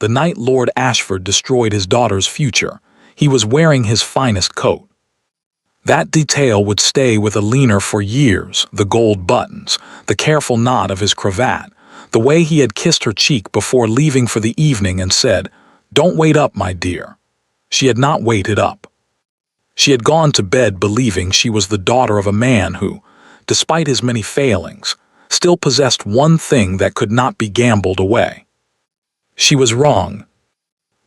the night Lord Ashford destroyed his daughter's future, he was wearing his finest coat. That detail would stay with Alina for years, the gold buttons, the careful knot of his cravat, the way he had kissed her cheek before leaving for the evening and said, "Don't wait up, my dear." She had not waited up. She had gone to bed believing she was the daughter of a man who, despite his many failings, still possessed one thing that could not be gambled away. She was wrong.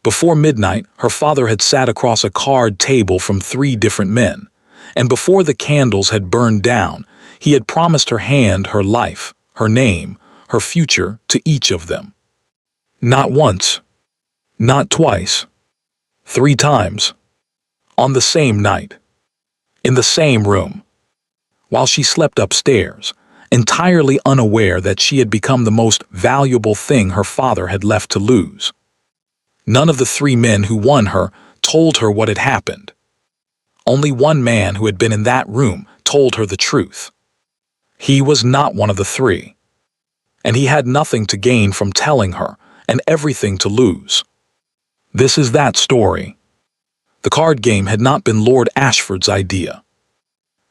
Before midnight, her father had sat across a card table from 3 different men, and before the candles had burned down, he had promised her hand, her life, her name, her future to each of them. Not once, not twice, 3 times, on the same night, in the same room, while she slept upstairs, entirely unaware that she had become the most valuable thing her father had left to lose. None of the 3 men who won her told her what had happened. Only one man who had been in that room told her the truth. He was not one of the 3, and he had nothing to gain from telling her and everything to lose. This is that story. The card game had not been Lord Ashford's idea.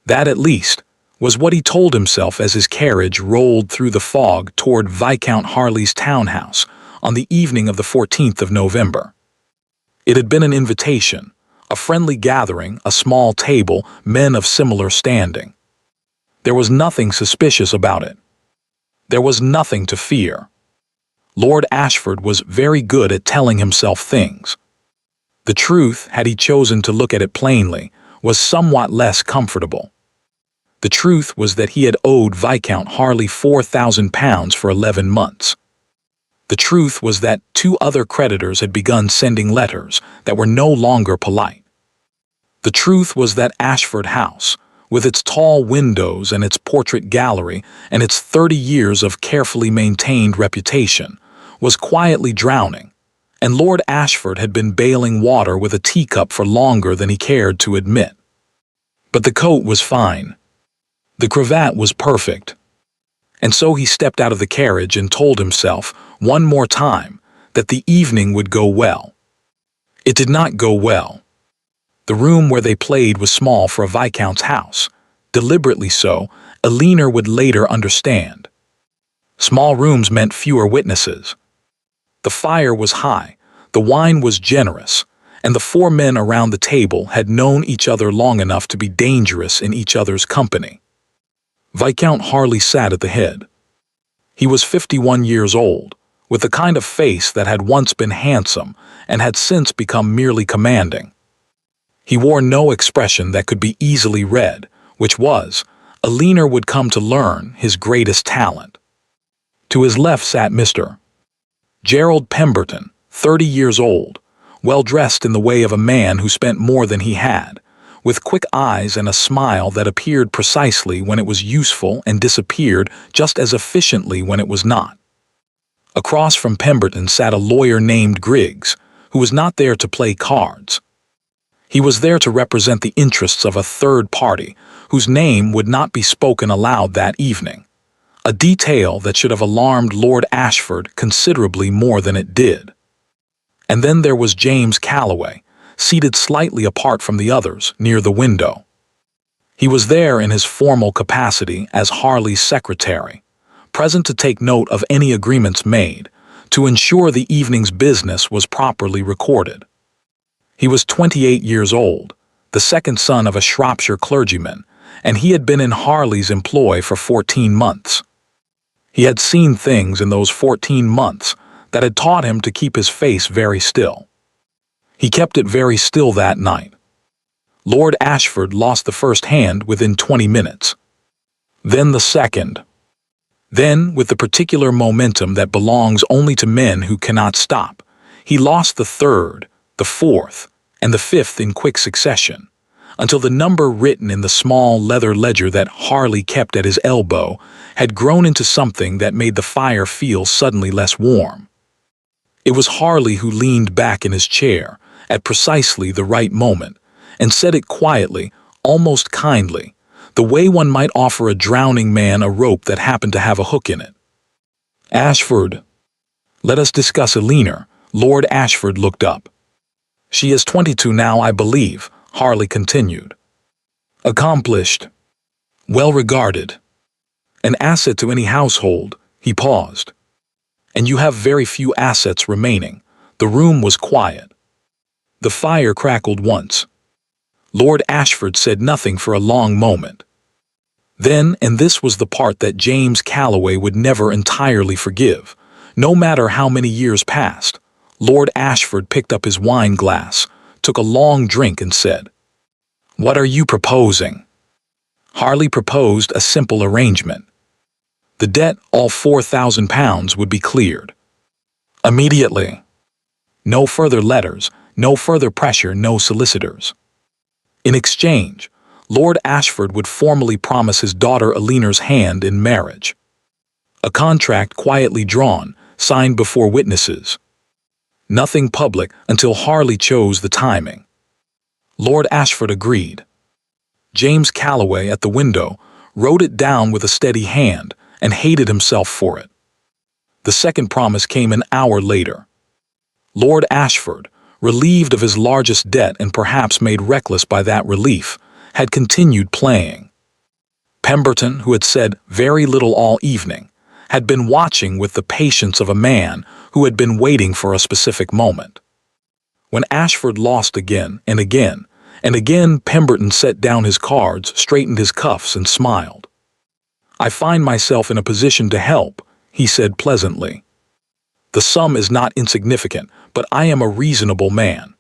That, at least, was what he told himself as his carriage rolled through the fog toward Viscount Harley's townhouse on the evening of the 14th of November. It had been an invitation, a friendly gathering, a small table, men of similar standing. There was nothing suspicious about it. There was nothing to fear. Lord Ashford was very good at telling himself things. The truth, had he chosen to look at it plainly, was somewhat less comfortable. The truth was that he had owed Viscount Harley £4,000 for 11 months. The truth was that 2 other creditors had begun sending letters that were no longer polite. The truth was that Ashford House, with its tall windows and its portrait gallery and its 30 years of carefully maintained reputation, was quietly drowning, and Lord Ashford had been bailing water with a teacup for longer than he cared to admit. But the coat was fine. The cravat was perfect. And so he stepped out of the carriage and told himself, one more time, that the evening would go well. It did not go well. The room where they played was small for a viscount's house. Deliberately so, Alina would later understand. Small rooms meant fewer witnesses. The fire was high, the wine was generous, and the 4 men around the table had known each other long enough to be dangerous in each other's company. Viscount Harley sat at the head. He was 51 years old, with the kind of face that had once been handsome and had since become merely commanding. He wore no expression that could be easily read, which was, Alina would come to learn, his greatest talent. To his left sat Mr. Gerald Pemberton, 30 years old, well-dressed in the way of a man who spent more than he had, with quick eyes and a smile that appeared precisely when it was useful and disappeared just as efficiently when it was not. Across from Pemberton sat a lawyer named Griggs, who was not there to play cards. He was there to represent the interests of a third party whose name would not be spoken aloud that evening, a detail that should have alarmed Lord Ashford considerably more than it did. And then there was James Calloway, seated slightly apart from the others, near the window. He was there in his formal capacity as Harley's secretary, present to take note of any agreements made, to ensure the evening's business was properly recorded. He was 28 years old, the second son of a Shropshire clergyman, and he had been in Harley's employ for 14 months. He had seen things in those 14 months that had taught him to keep his face very still. He kept it very still that night. Lord Ashford lost the first hand within 20 minutes. Then the second. Then, with the particular momentum that belongs only to men who cannot stop, he lost the third, the fourth, and the fifth in quick succession, until the number written in the small leather ledger that Harley kept at his elbow had grown into something that made the fire feel suddenly less warm. It was Harley who leaned back in his chair, at precisely the right moment, and said it quietly, almost kindly, the way one might offer a drowning man a rope that happened to have a hook in it. "Ashford, let us discuss Alina, Lord Ashford looked up. She is 22 now, I believe, Harley continued. Accomplished. Well-regarded. An asset to any household, he paused. And you have very few assets remaining. The room was quiet. The fire crackled once. Lord Ashford said nothing for a long moment. Then, and this was the part that James Calloway would never entirely forgive, no matter how many years passed, Lord Ashford picked up his wine glass, took a long drink and said, "What are you proposing?" Harley proposed a simple arrangement. The debt, all £4,000, would be cleared. Immediately. No further letters, no further pressure, no solicitors. In exchange, Lord Ashford would formally promise his daughter Eleanor's hand in marriage. A contract quietly drawn, signed before witnesses. Nothing public until Harley chose the timing. Lord Ashford agreed. James Calloway, at the window, wrote it down with a steady hand and hated himself for it. The second promise came an hour later. Lord Ashford, relieved of his largest debt and perhaps made reckless by that relief, had continued playing. Pemberton, who had said very little all evening, had been watching with the patience of a man who had been waiting for a specific moment. When Ashford lost again and again, and again, Pemberton set down his cards, straightened his cuffs, and smiled. "I find myself in a position to help," he said pleasantly. "The sum is not insignificant, but I am a reasonable man.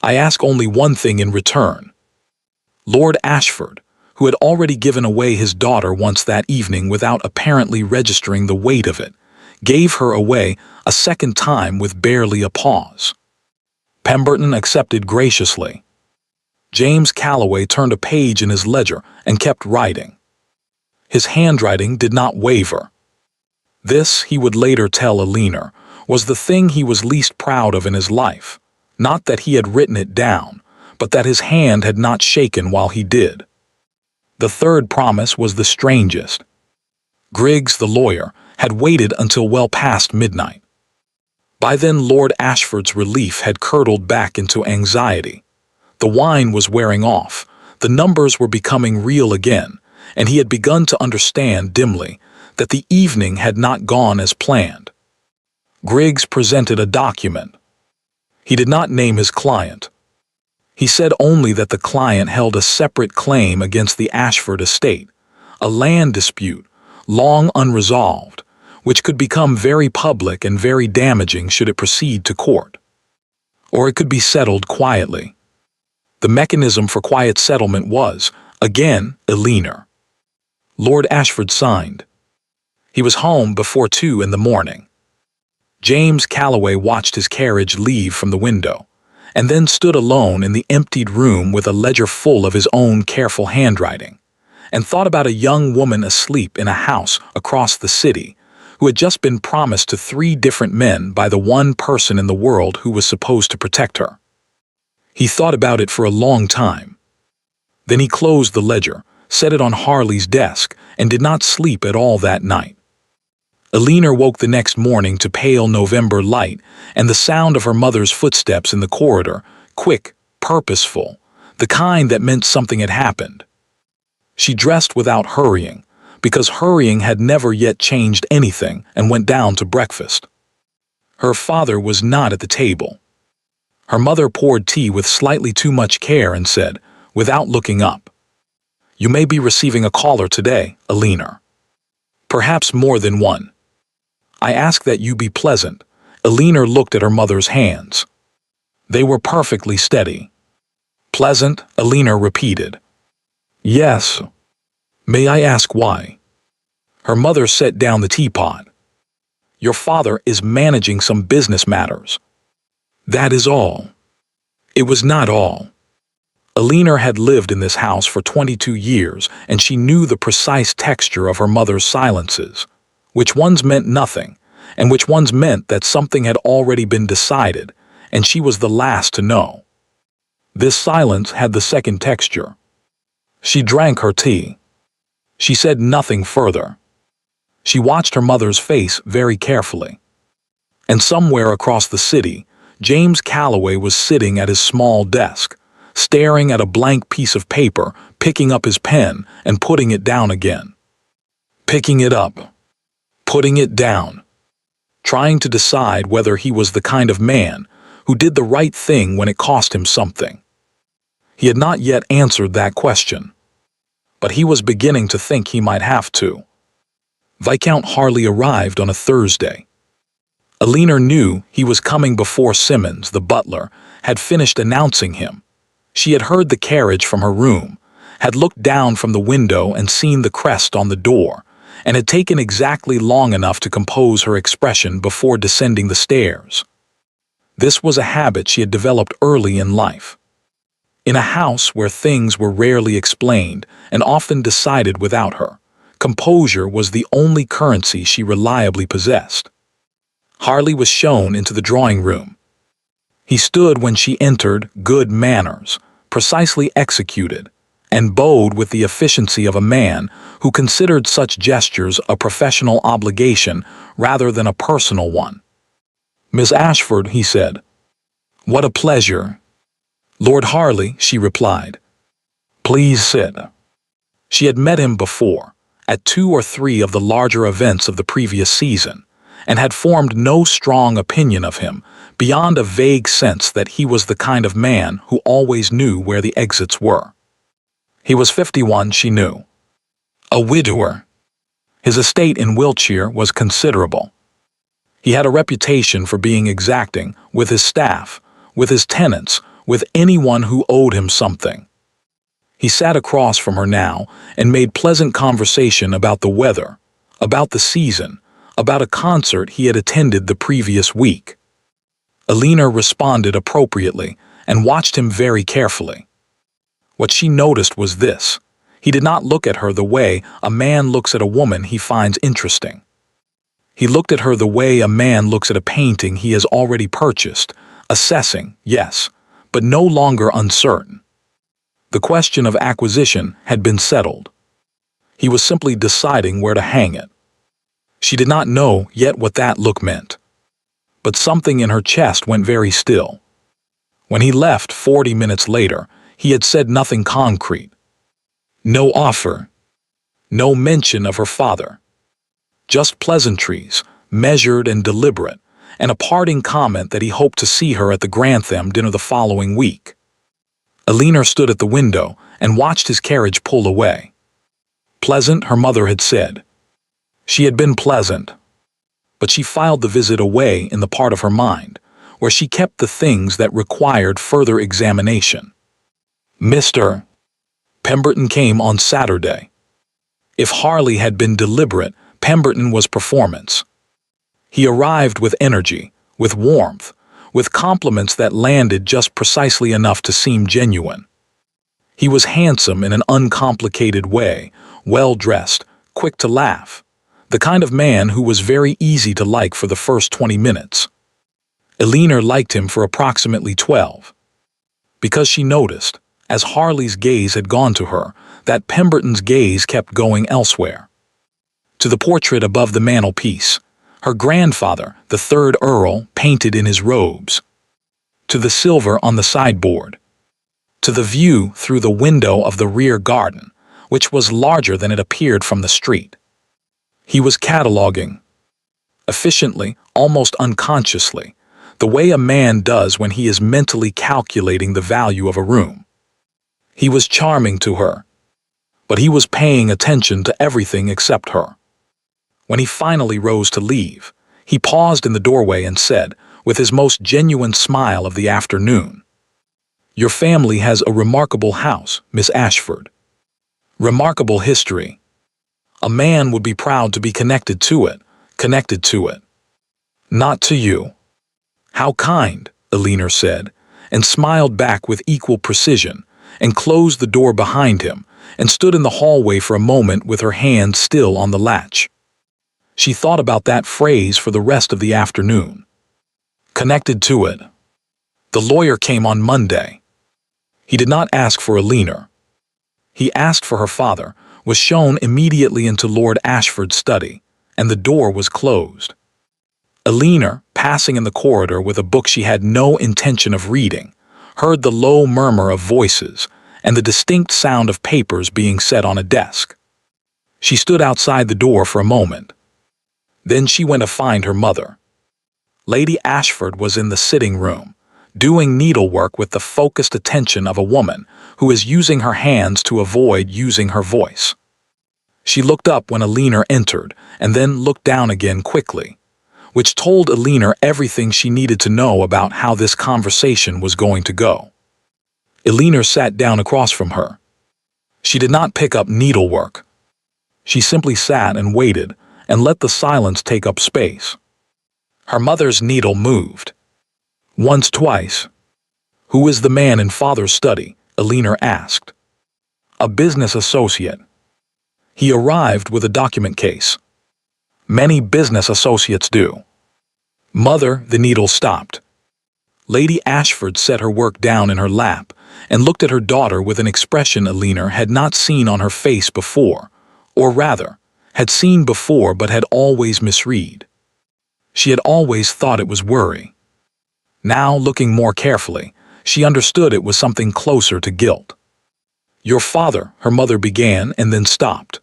I ask only one thing in return." Lord Ashford, who had already given away his daughter once that evening without apparently registering the weight of it, gave her away a second time with barely a pause. Pemberton accepted graciously. James Calloway turned a page in his ledger and kept writing. His handwriting did not waver. This, he would later tell Eleanor, was the thing he was least proud of in his life, not that he had written it down, but that his hand had not shaken while he did. The third promise was the strangest. Griggs, the lawyer, had waited until well past midnight. By then Lord Ashford's relief had curdled back into anxiety. The wine was wearing off, the numbers were becoming real again, and he had begun to understand dimly that the evening had not gone as planned. Griggs presented a document. He did not name his client. He said only that the client held a separate claim against the Ashford estate, a land dispute, long unresolved, which could become very public and very damaging should it proceed to court. Or it could be settled quietly. The mechanism for quiet settlement was, again, Eleanor. Lord Ashford signed. He was home before 2 in the morning. James Calloway watched his carriage leave from the window, and then stood alone in the emptied room with a ledger full of his own careful handwriting, and thought about a young woman asleep in a house across the city who had just been promised to 3 different men by the one person in the world who was supposed to protect her. He thought about it for a long time. Then he closed the ledger, set it on Harley's desk, and did not sleep at all that night. Eleanor woke the next morning to pale November light and the sound of her mother's footsteps in the corridor, quick, purposeful, the kind that meant something had happened. She dressed without hurrying, because hurrying had never yet changed anything, and went down to breakfast. Her father was not at the table. Her mother poured tea with slightly too much care and said, without looking up, "You may be receiving a caller today, Eleanor. Perhaps more than one. I ask that you be pleasant." Eleanor looked at her mother's hands. They were perfectly steady. "Pleasant," Eleanor repeated. "Yes. May I ask why?" Her mother set down the teapot. "Your father is managing some business matters. That is all." It was not all. Eleanor had lived in this house for 22 years, and she knew the precise texture of her mother's silences, which ones meant nothing, and which ones meant that something had already been decided, and she was the last to know. This silence had the second texture. She drank her tea. She said nothing further. She watched her mother's face very carefully. And somewhere across the city, James Calloway was sitting at his small desk, staring at a blank piece of paper, picking up his pen and putting it down again. Picking it up, putting it down, trying to decide whether he was the kind of man who did the right thing when it cost him something. He had not yet answered that question, but he was beginning to think he might have to. Viscount Harley arrived on a Thursday. Alina knew he was coming before Simmons, the butler, had finished announcing him. She had heard the carriage from her room, had looked down from the window and seen the crest on the door, and had taken exactly long enough to compose her expression before descending the stairs. This was a habit she had developed early in life. In a house where things were rarely explained and often decided without her, composure was the only currency she reliably possessed. Harley was shown into the drawing room. He stood when she entered, good manners, precisely executed, and bowed with the efficiency of a man who considered such gestures a professional obligation rather than a personal one. "Miss Ashford," he said. "What a pleasure." "Lord Harley," she replied. "Please sit." She had met him before, at 2 or 3 of the larger events of the previous season, and had formed no strong opinion of him beyond a vague sense that he was the kind of man who always knew where the exits were. He was 51, she knew. A widower. His estate in Wiltshire was considerable. He had a reputation for being exacting with his staff, with his tenants, with anyone who owed him something. He sat across from her now and made pleasant conversation about the weather, about the season, about a concert he had attended the previous week. Alina responded appropriately and watched him very carefully. What she noticed was this: he did not look at her the way a man looks at a woman he finds interesting. He looked at her the way a man looks at a painting he has already purchased, assessing, yes, but no longer uncertain. The question of acquisition had been settled. He was simply deciding where to hang it. She did not know yet what that look meant. But something in her chest went very still. When he left 40 minutes later, he had said nothing concrete. No offer. No mention of her father. Just pleasantries, measured and deliberate, and a parting comment that he hoped to see her at the Grantham dinner the following week. Alina stood at the window and watched his carriage pull away. Pleasant, her mother had said. She had been pleasant. But she filed the visit away in the part of her mind where she kept the things that required further examination. Mr. Pemberton came on Saturday. If Harley had been deliberate, Pemberton was performance. He arrived with energy, with warmth, with compliments that landed just precisely enough to seem genuine. He was handsome in an uncomplicated way, well-dressed, quick to laugh, the kind of man who was very easy to like for the first 20 minutes. Alina liked him for approximately 12. Because she noticed, as Harley's gaze had gone to her, that Pemberton's gaze kept going elsewhere. To the portrait above the mantelpiece, her grandfather, the 3rd Earl, painted in his robes. To the silver on the sideboard. To the view through the window of the rear garden, which was larger than it appeared from the street. He was cataloguing, efficiently, almost unconsciously, the way a man does when he is mentally calculating the value of a room. He was charming to her, but he was paying attention to everything except her. When he finally rose to leave, he paused in the doorway and said, with his most genuine smile of the afternoon, "Your family has a remarkable house, Miss Ashford. Remarkable history. A man would be proud to be connected to it. Not to you." "How kind," Alina said, and smiled back with equal precision, and closed the door behind him, and stood in the hallway for a moment with her hand still on the latch. She thought about that phrase for the rest of the afternoon. Connected to it. The lawyer came on Monday. He did not ask for Alina. He asked for her father, was shown immediately into Lord Ashford's study, and the door was closed. Alina, passing in the corridor with a book she had no intention of reading, heard the low murmur of voices and the distinct sound of papers being set on a desk. She stood outside the door for a moment. Then she went to find her mother. Lady Ashford was in the sitting room, doing needlework with the focused attention of a woman who is using her hands to avoid using her voice. She looked up when Alina entered and then looked down again quickly, which told Alina everything she needed to know about how this conversation was going to go. Alina sat down across from her. She did not pick up needlework. She simply sat and waited and let the silence take up space. Her mother's needle moved. Once, twice. "Who is the man in father's study?" Alina asked. "A business associate. He arrived with a document case. Many business associates do." "Mother," the needle stopped. Lady Ashford set her work down in her lap and looked at her daughter with an expression Alina had not seen on her face before, or rather, had seen before but had always misread. She had always thought it was worry. Now, looking more carefully, she understood it was something closer to guilt. "Your father," her mother began and then stopped.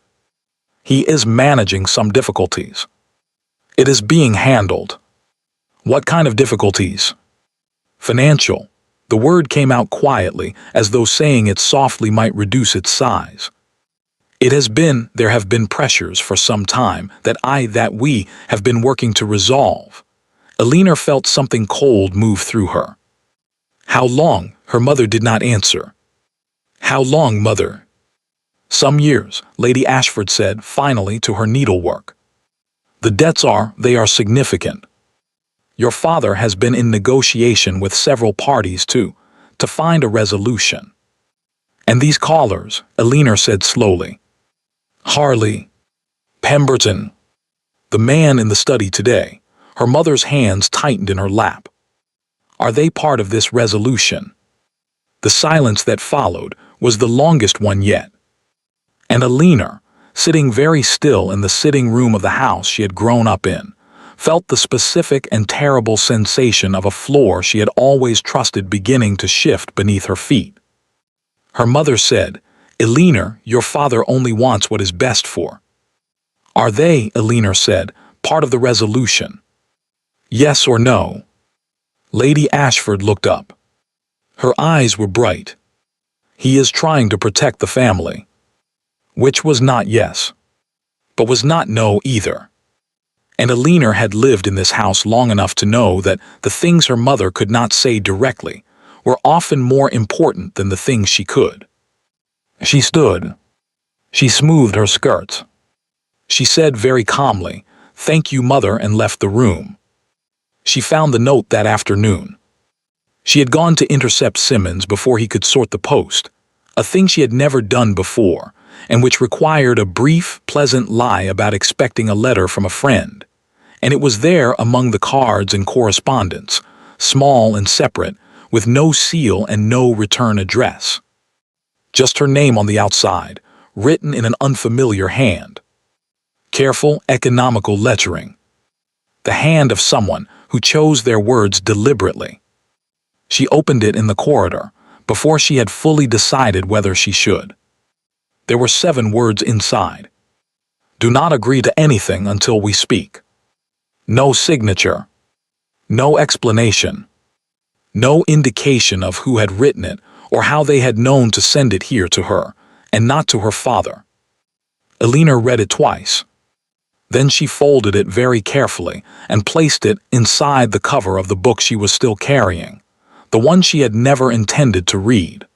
"He is managing some difficulties. It is being handled." "What kind of difficulties?" "Financial." The word came out quietly, as though saying it softly might reduce its size. There have been pressures for some time that we have been working to resolve." Alina felt something cold move through her. "How long?" Her mother did not answer. "How long, mother?" "Some years," Lady Ashford said finally to her needlework. "The debts they are significant. Your father has been in negotiation with several parties to find a resolution." "And these callers," Alina said slowly. "Harley, Pemberton, the man in the study today." Her mother's hands tightened in her lap. "Are they part of this resolution?" The silence that followed was the longest one yet. And Alina, sitting very still in the sitting room of the house she had grown up in, felt the specific and terrible sensation of a floor she had always trusted beginning to shift beneath her feet. Her mother said, "Alina, your father only wants what is best for." "Are they," Alina said, "part of the resolution? Yes or no?" Lady Ashford looked up. Her eyes were bright. "He is trying to protect the family." Which was not yes, but was not no either. And Alina had lived in this house long enough to know that the things her mother could not say directly were often more important than the things she could. She stood. She smoothed her skirts. She said very calmly, "Thank you, mother," and left the room. She found the note that afternoon. She had gone to intercept Simmons before he could sort the post, a thing she had never done before, and which required a brief, pleasant lie about expecting a letter from a friend. And it was there among the cards and correspondence, small and separate, with no seal and no return address. Just her name on the outside, written in an unfamiliar hand. Careful, economical lettering. The hand of someone who chose their words deliberately. She opened it in the corridor, before she had fully decided whether she should. There were 7 words inside. "Do not agree to anything until we speak." No signature. No explanation. No indication of who had written it or how they had known to send it here to her, and not to her father. Alina read it twice. Then she folded it very carefully and placed it inside the cover of the book she was still carrying, the one she had never intended to read.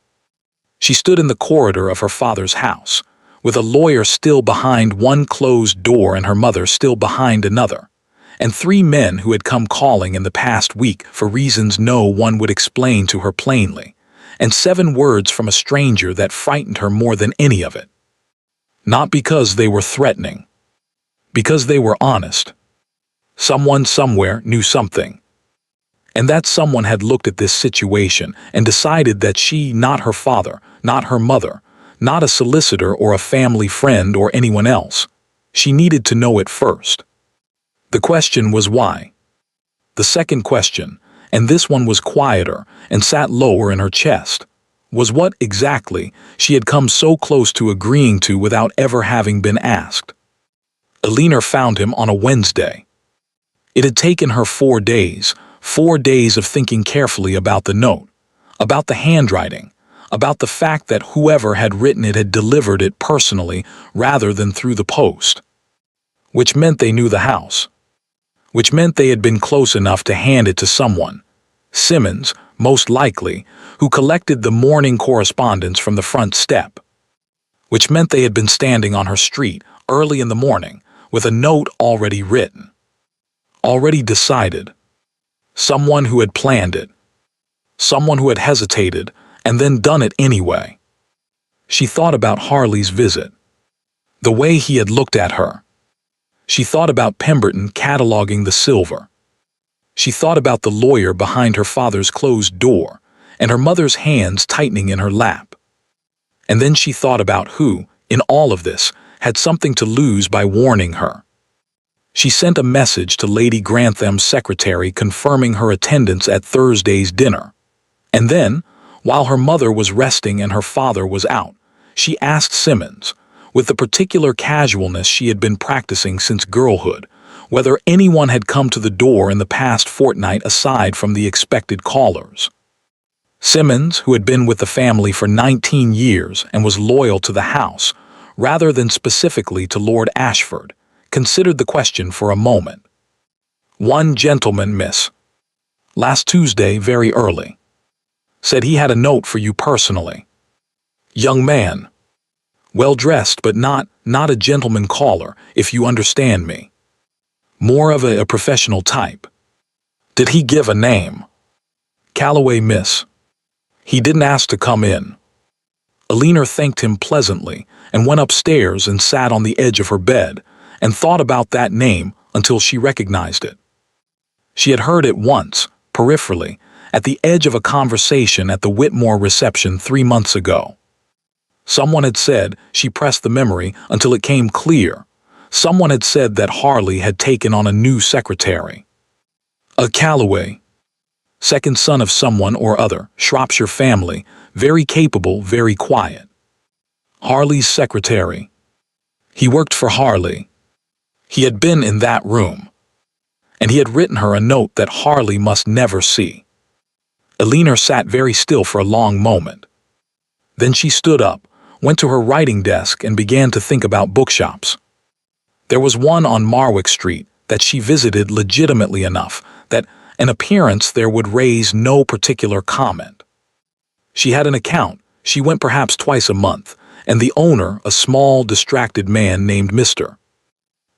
She stood in the corridor of her father's house, with a lawyer still behind one closed door and her mother still behind another, and 3 men who had come calling in the past week for reasons no one would explain to her plainly, and 7 words from a stranger that frightened her more than any of it. Not because they were threatening. Because they were honest. Someone somewhere knew something. And that someone had looked at this situation and decided that she, not her father, not her mother, not a solicitor or a family friend or anyone else, she needed to know it first. The question was why. The second question, and this one was quieter and sat lower in her chest, was what exactly she had come so close to agreeing to without ever having been asked. Alina found him on a Wednesday. It had taken her 4 days, 4 days of thinking carefully about the note, about the handwriting, about the fact that whoever had written it had delivered it personally rather than through the post. Which meant they knew the house. Which meant they had been close enough to hand it to someone, Simmons, most likely, who collected the morning correspondence from the front step. Which meant they had been standing on her street early in the morning with a note already written. Already decided. Someone who had planned it. Someone who had hesitated and then done it anyway. She thought about Harley's visit. The way he had looked at her. She thought about Pemberton cataloging the silver. She thought about the lawyer behind her father's closed door and her mother's hands tightening in her lap. And then she thought about who, in all of this, had something to lose by warning her. She sent a message to Lady Grantham's secretary confirming her attendance at Thursday's dinner. And then, while her mother was resting and her father was out, she asked Simmons, with the particular casualness she had been practicing since girlhood, whether anyone had come to the door in the past fortnight aside from the expected callers. Simmons, who had been with the family for 19 years and was loyal to the house, rather than specifically to Lord Ashford, considered the question for a moment. "One gentleman, miss. Last Tuesday, very early. Said he had a note for you personally. Young man. Well-dressed, but not a gentleman caller, if you understand me. More of a professional type. Did he give a name?" "Calloway, miss. He didn't ask to come in." Alina thanked him pleasantly and went upstairs and sat on the edge of her bed and thought about that name until she recognized it. She had heard it once, peripherally, at the edge of a conversation at the Whitmore reception 3 months ago. Someone had said, she pressed the memory until it came clear, someone had said that Harley had taken on a new secretary. A Calloway. Second son of someone or other, Shropshire family, very capable, very quiet. Harley's secretary. He worked for Harley. He had been in that room. And he had written her a note that Harley must never see. Alina sat very still for a long moment. Then she stood up, went to her writing desk and began to think about bookshops. There was one on Marwick Street that she visited legitimately enough that an appearance there would raise no particular comment. She had an account, she went perhaps twice a month, and the owner, a small, distracted man named Mr.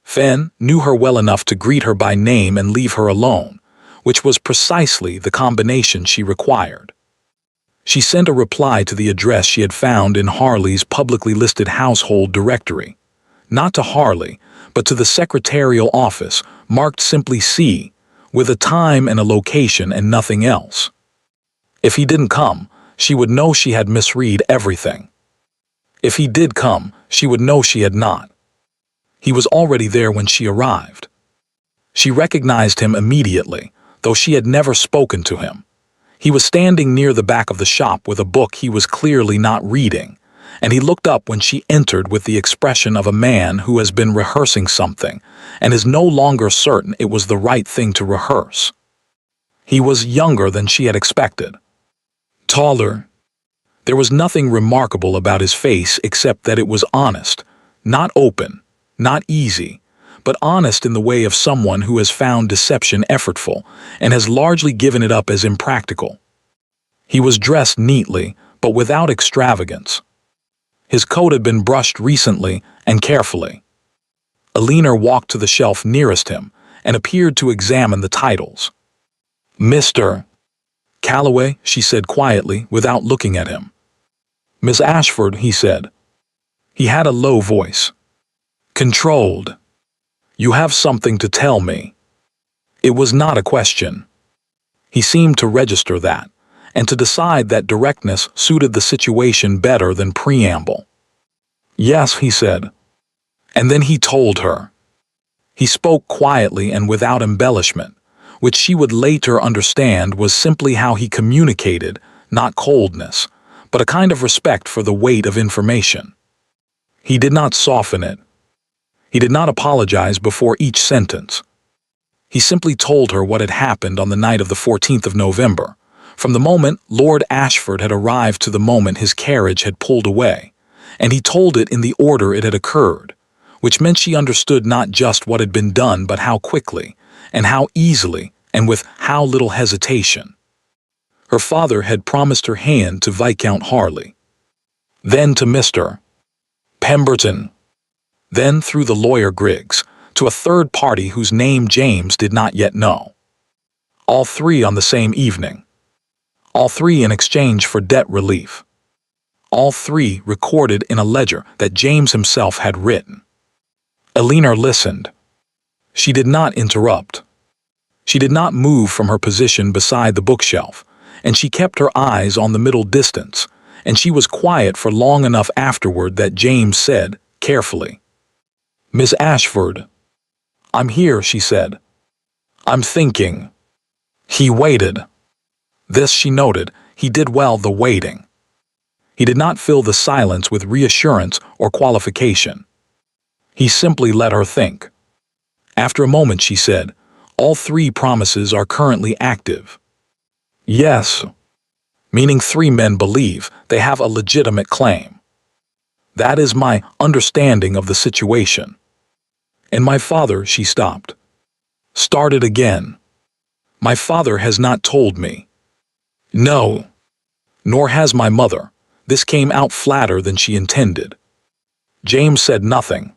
Fenn, knew her well enough to greet her by name and leave her alone, which was precisely the combination she required. She sent a reply to the address she had found in Harley's publicly listed household directory, not to Harley, but to the secretarial office, marked simply C, with a time and a location and nothing else. If he didn't come, she would know she had misread everything. If he did come, she would know she had not. He was already there when she arrived. She recognized him immediately, though she had never spoken to him. He was standing near the back of the shop with a book he was clearly not reading, and he looked up when she entered with the expression of a man who has been rehearsing something and is no longer certain it was the right thing to rehearse. He was younger than she had expected. Taller. There was nothing remarkable about his face except that it was honest, not open, not easy, but honest in the way of someone who has found deception effortful and has largely given it up as impractical. He was dressed neatly, but without extravagance. His coat had been brushed recently and carefully. Alina walked to the shelf nearest him and appeared to examine the titles. "Mr. Calloway," she said quietly, without looking at him. "Miss Ashford," he said. He had a low voice. Controlled. "You have something to tell me." It was not a question. He seemed to register that, and to decide that directness suited the situation better than preamble. "Yes," he said. And then he told her. He spoke quietly and without embellishment, which she would later understand was simply how he communicated, not coldness, but a kind of respect for the weight of information. He did not soften it. He did not apologize before each sentence. He simply told her what had happened on the night of the 14th of November, from the moment Lord Ashford had arrived to the moment his carriage had pulled away, and he told it in the order it had occurred, which meant she understood not just what had been done but how quickly, and how easily, and with how little hesitation. Her father had promised her hand to Viscount Harley, then to Mr. Pemberton, then through the lawyer Griggs, to a third party whose name James did not yet know. All three on the same evening. All three in exchange for debt relief. All three recorded in a ledger that James himself had written. Elinor listened. She did not interrupt. She did not move from her position beside the bookshelf, and she kept her eyes on the middle distance, and she was quiet for long enough afterward that James said, carefully, "Miss Ashford." "I'm here," she said. "I'm thinking." He waited. This, she noted, he did well the waiting. He did not fill the silence with reassurance or qualification. He simply let her think. After a moment she said, "All three promises are currently active." "Yes," meaning three men believe they have a legitimate claim. "That is my understanding of the situation." "And my father," she stopped. Started again. "My father has not told me." "No. Nor has my mother." This came out flatter than she intended. James said nothing,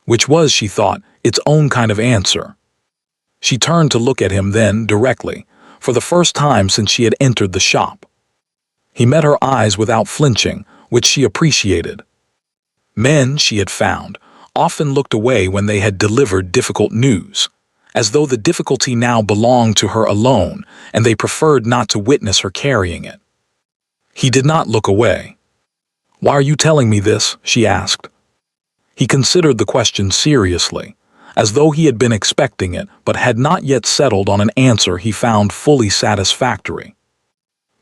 which was, she thought, its own kind of answer. She turned to look at him then directly, for the first time since she had entered the shop. He met her eyes without flinching, which she appreciated. Men, she had found, often looked away when they had delivered difficult news, as though the difficulty now belonged to her alone and they preferred not to witness her carrying it. He did not look away. "Why are you telling me this?" she asked. He considered the question seriously, as though he had been expecting it but had not yet settled on an answer he found fully satisfactory.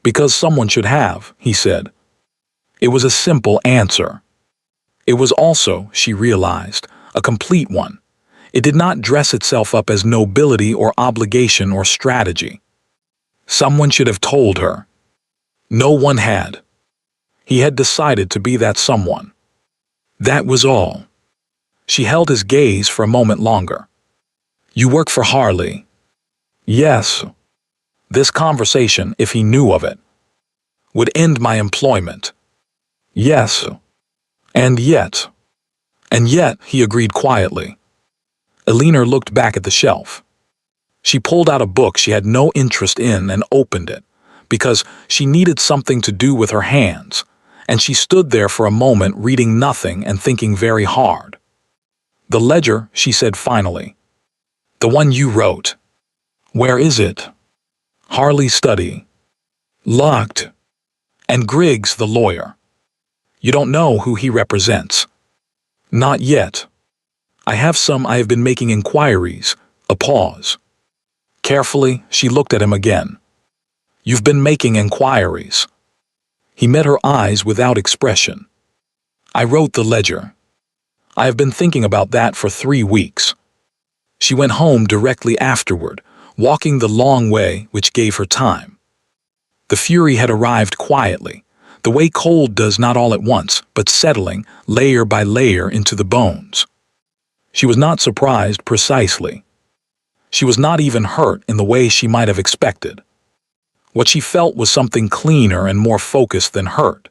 "Because someone should have," he said. It was a simple answer. It was also, she realized, a complete one. It did not dress itself up as nobility or obligation or strategy. Someone should have told her. No one had. He had decided to be that someone. That was all. She held his gaze for a moment longer. "You work for Harley?" "Yes." This conversation, if he knew of it, would end my employment. "Yes. And yet." "And yet," he agreed quietly. Elinor looked back at the shelf. She pulled out a book she had no interest in and opened it, because she needed something to do with her hands, and she stood there for a moment reading nothing and thinking very hard. "The ledger," she said finally. "The one you wrote. Where is it?" "Harley's study." "Locked." "And Griggs, the lawyer. You don't know who he represents?" "Not yet. I have been making inquiries." A pause. Carefully, she looked at him again. "You've been making inquiries." He met her eyes without expression. "I wrote the ledger. I have been thinking about that for 3 weeks." She went home directly afterward, walking the long way, which gave her time. The fury had arrived quietly, the way cold does not all at once, but settling, layer by layer, into the bones. She was not surprised precisely. She was not even hurt in the way she might have expected. What she felt was something cleaner and more focused than hurt.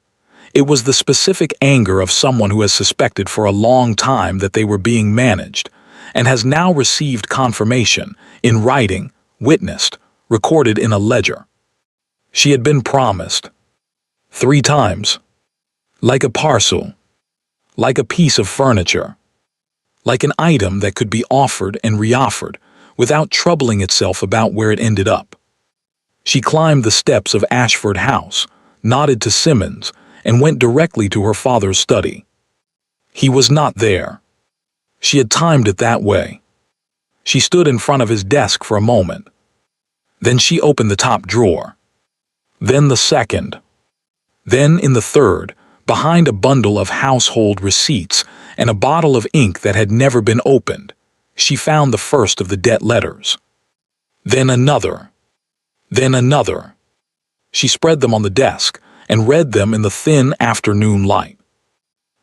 It was the specific anger of someone who has suspected for a long time that they were being managed, and has now received confirmation, in writing, witnessed, recorded in a ledger. She had been promised. 3 times. Like a parcel. Like a piece of furniture. Like an item that could be offered and reoffered, without troubling itself about where it ended up. She climbed the steps of Ashford House, nodded to Simmons, and went directly to her father's study. He was not there. She had timed it that way. She stood in front of his desk for a moment, Then she opened the top drawer. Then the second. Then in the third, behind a bundle of household receipts and a bottle of ink that had never been opened, she found the first of the debt letters. Then another. Then another. She spread them on the desk and read them in the thin afternoon light.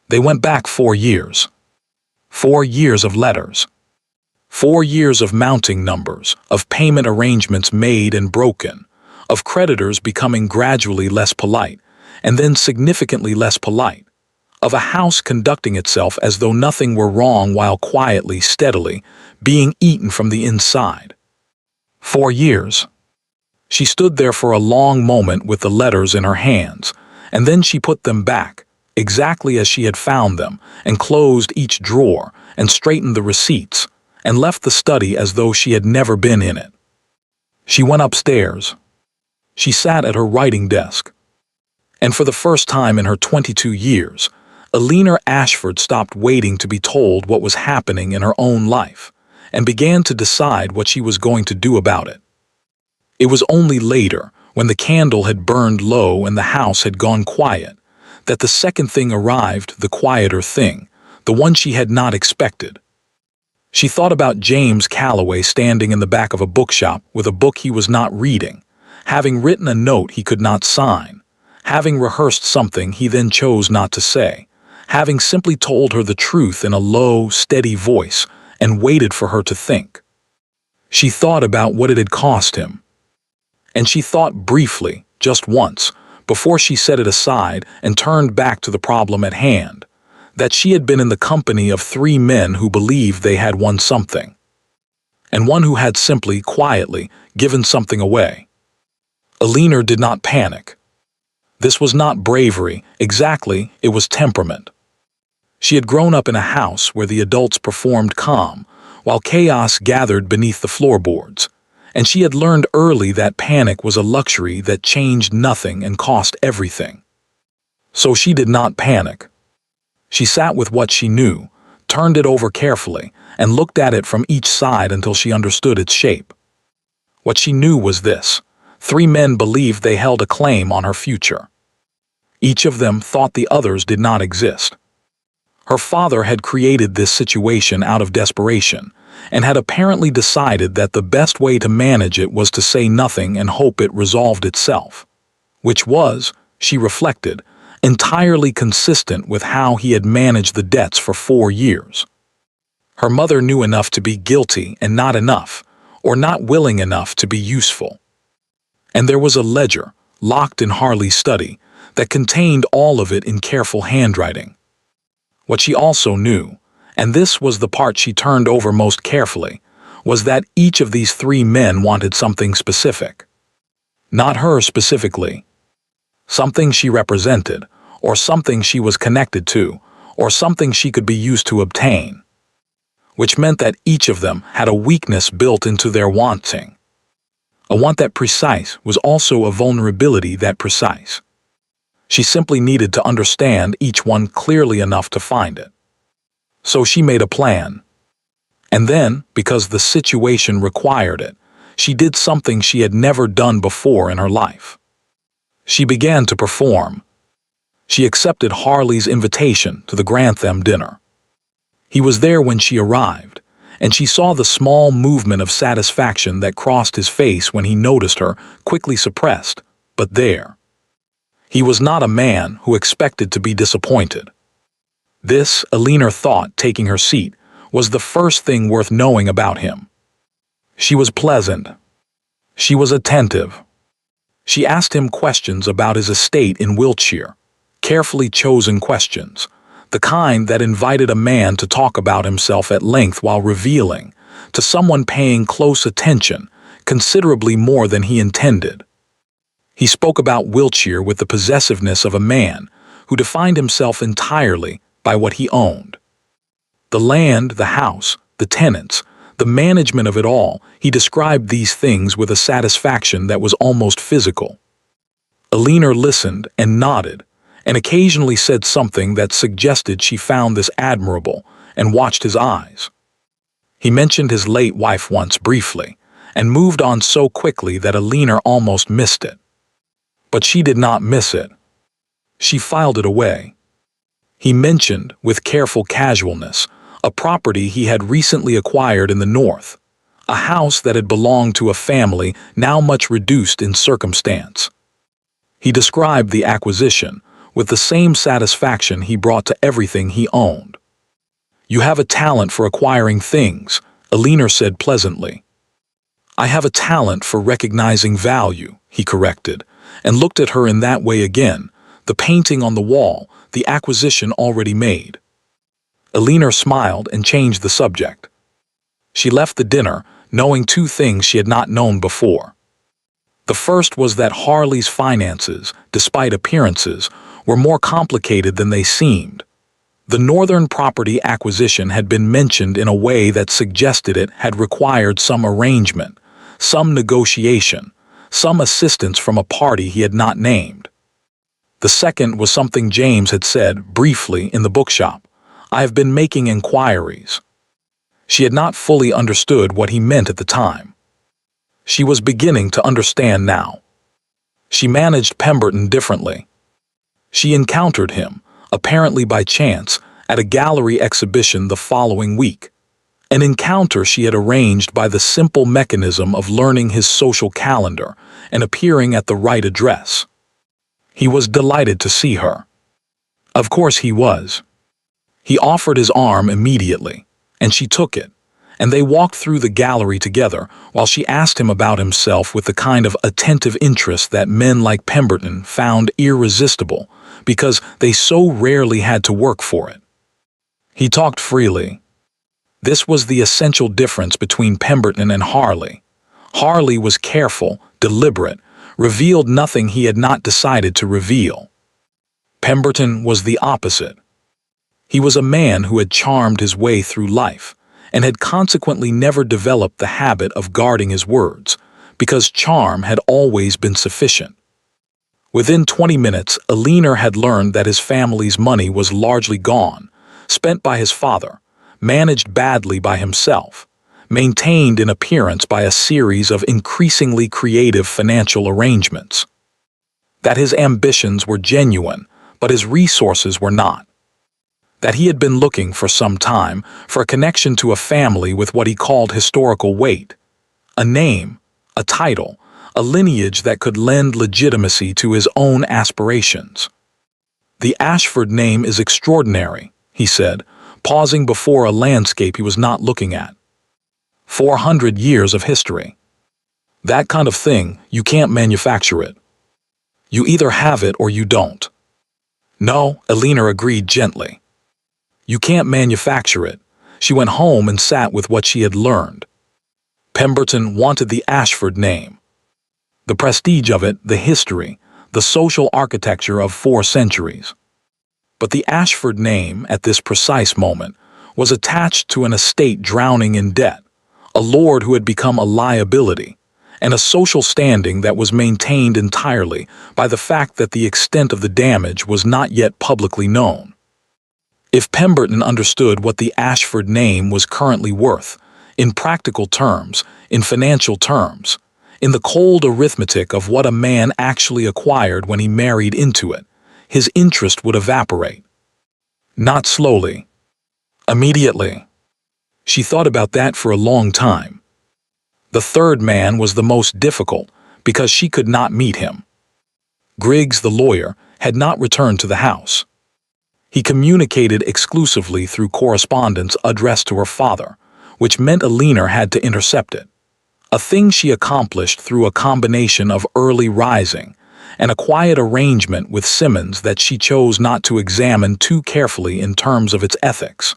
They went back 4 years. 4 years of letters. 4 years of mounting numbers, of payment arrangements made and broken, of creditors becoming gradually less polite, and then significantly less polite, of a house conducting itself as though nothing were wrong while quietly, steadily, being eaten from the inside. 4 years. She stood there for a long moment with the letters in her hands, and then she put them back, exactly as she had found them, and closed each drawer, and straightened the receipts, and left the study as though she had never been in it. She went upstairs. She sat at her writing desk. And for the first time in her 22 years, Alina Ashford stopped waiting to be told what was happening in her own life, and began to decide what she was going to do about it. It was only later, when the candle had burned low and the house had gone quiet, that the second thing arrived, the quieter thing, the one she had not expected. She thought about James Calloway standing in the back of a bookshop with a book he was not reading, having written a note he could not sign, having rehearsed something he then chose not to say, having simply told her the truth in a low, steady voice and waited for her to think. She thought about what it had cost him. And she thought briefly, just once, before she set it aside and turned back to the problem at hand, that she had been in the company of 3 men who believed they had won something, and one who had simply, quietly, given something away. Alina did not panic. This was not bravery, exactly, it was temperament. She had grown up in a house where the adults performed calm, while chaos gathered beneath the floorboards, and she had learned early that panic was a luxury that changed nothing and cost everything. So she did not panic. She sat with what she knew, turned it over carefully, and looked at it from each side until she understood its shape. What she knew was this: 3 men believed they held a claim on her future. Each of them thought the others did not exist. Her father had created this situation out of desperation, and had apparently decided that the best way to manage it was to say nothing and hope it resolved itself, which was, she reflected, entirely consistent with how he had managed the debts for 4 years. Her mother knew enough to be guilty and not enough, or not willing enough to be useful. And there was a ledger, locked in Harley's study, that contained all of it in careful handwriting. What she also knew, and this was the part she turned over most carefully, was that each of these 3 men wanted something specific. Not her specifically. Something she represented, or something she was connected to, or something she could be used to obtain. Which meant that each of them had a weakness built into their wanting. A want that precise was also a vulnerability that precise. She simply needed to understand each one clearly enough to find it. So she made a plan. And then, because the situation required it, she did something she had never done before in her life. She began to perform. She accepted Harley's invitation to the Grantham dinner. He was there when she arrived, and she saw the small movement of satisfaction that crossed his face when he noticed her, quickly suppressed, but there. He was not a man who expected to be disappointed. This, Alina thought, taking her seat, was the first thing worth knowing about him. She was pleasant. She was attentive. She asked him questions about his estate in Wiltshire, carefully chosen questions, the kind that invited a man to talk about himself at length while revealing, to someone paying close attention, considerably more than he intended. He spoke about Wiltshire with the possessiveness of a man who defined himself entirely by what he owned. The land, the house, the tenants, the management of it all, he described these things with a satisfaction that was almost physical. Alina listened and nodded, and occasionally said something that suggested she found this admirable, and watched his eyes. He mentioned his late wife once briefly, and moved on so quickly that Alina almost missed it. But she did not miss it. She filed it away. He mentioned, with careful casualness, a property he had recently acquired in the north, a house that had belonged to a family now much reduced in circumstance. He described the acquisition with the same satisfaction he brought to everything he owned. "You have a talent for acquiring things," Alina said pleasantly. "I have a talent for recognizing value," he corrected, and looked at her in that way again, the painting on the wall, the acquisition already made. Alina smiled and changed the subject. She left the dinner, knowing two things she had not known before. The first was that Harley's finances, despite appearances, were more complicated than they seemed. The northern property acquisition had been mentioned in a way that suggested it had required some arrangement, some negotiation, some assistance from a party he had not named. The second was something James had said briefly in the bookshop: "I have been making inquiries." She had not fully understood what he meant at the time. She was beginning to understand now. She managed Pemberton differently. She encountered him, apparently by chance, at a gallery exhibition the following week. An encounter she had arranged by the simple mechanism of learning his social calendar and appearing at the right address. He was delighted to see her. Of course he was. He offered his arm immediately, and she took it, and they walked through the gallery together while she asked him about himself with the kind of attentive interest that men like Pemberton found irresistible because they so rarely had to work for it. He talked freely. This was the essential difference between Pemberton and Harley. Harley was careful, deliberate, revealed nothing he had not decided to reveal. Pemberton was the opposite. He was a man who had charmed his way through life, and had consequently never developed the habit of guarding his words, because charm had always been sufficient. Within 20 minutes, Alina had learned that his family's money was largely gone, spent by his father, managed badly by himself, maintained in appearance by a series of increasingly creative financial arrangements. That his ambitions were genuine, but his resources were not. That he had been looking for some time for a connection to a family with what he called historical weight, a name, a title, a lineage that could lend legitimacy to his own aspirations. "The Ashford name is extraordinary," he said, pausing before a landscape he was not looking at. 400 years of history. That kind of thing, you can't manufacture it. You either have it or you don't. "No," Alina agreed gently. "You can't manufacture it." She went home and sat with what she had learned. Pemberton wanted the Ashford name. The prestige of it, the history, the social architecture of 4 centuries. But the Ashford name, at this precise moment, was attached to an estate drowning in debt, a lord who had become a liability, and a social standing that was maintained entirely by the fact that the extent of the damage was not yet publicly known. If Pemberton understood what the Ashford name was currently worth, in practical terms, in financial terms, in the cold arithmetic of what a man actually acquired when he married into it, his interest would evaporate. Not slowly. Immediately. She thought about that for a long time. The third man was the most difficult because she could not meet him. Griggs, the lawyer, had not returned to the house. He communicated exclusively through correspondence addressed to her father, which meant Alina had to intercept it, a thing she accomplished through a combination of early rising and a quiet arrangement with Simmons that she chose not to examine too carefully in terms of its ethics.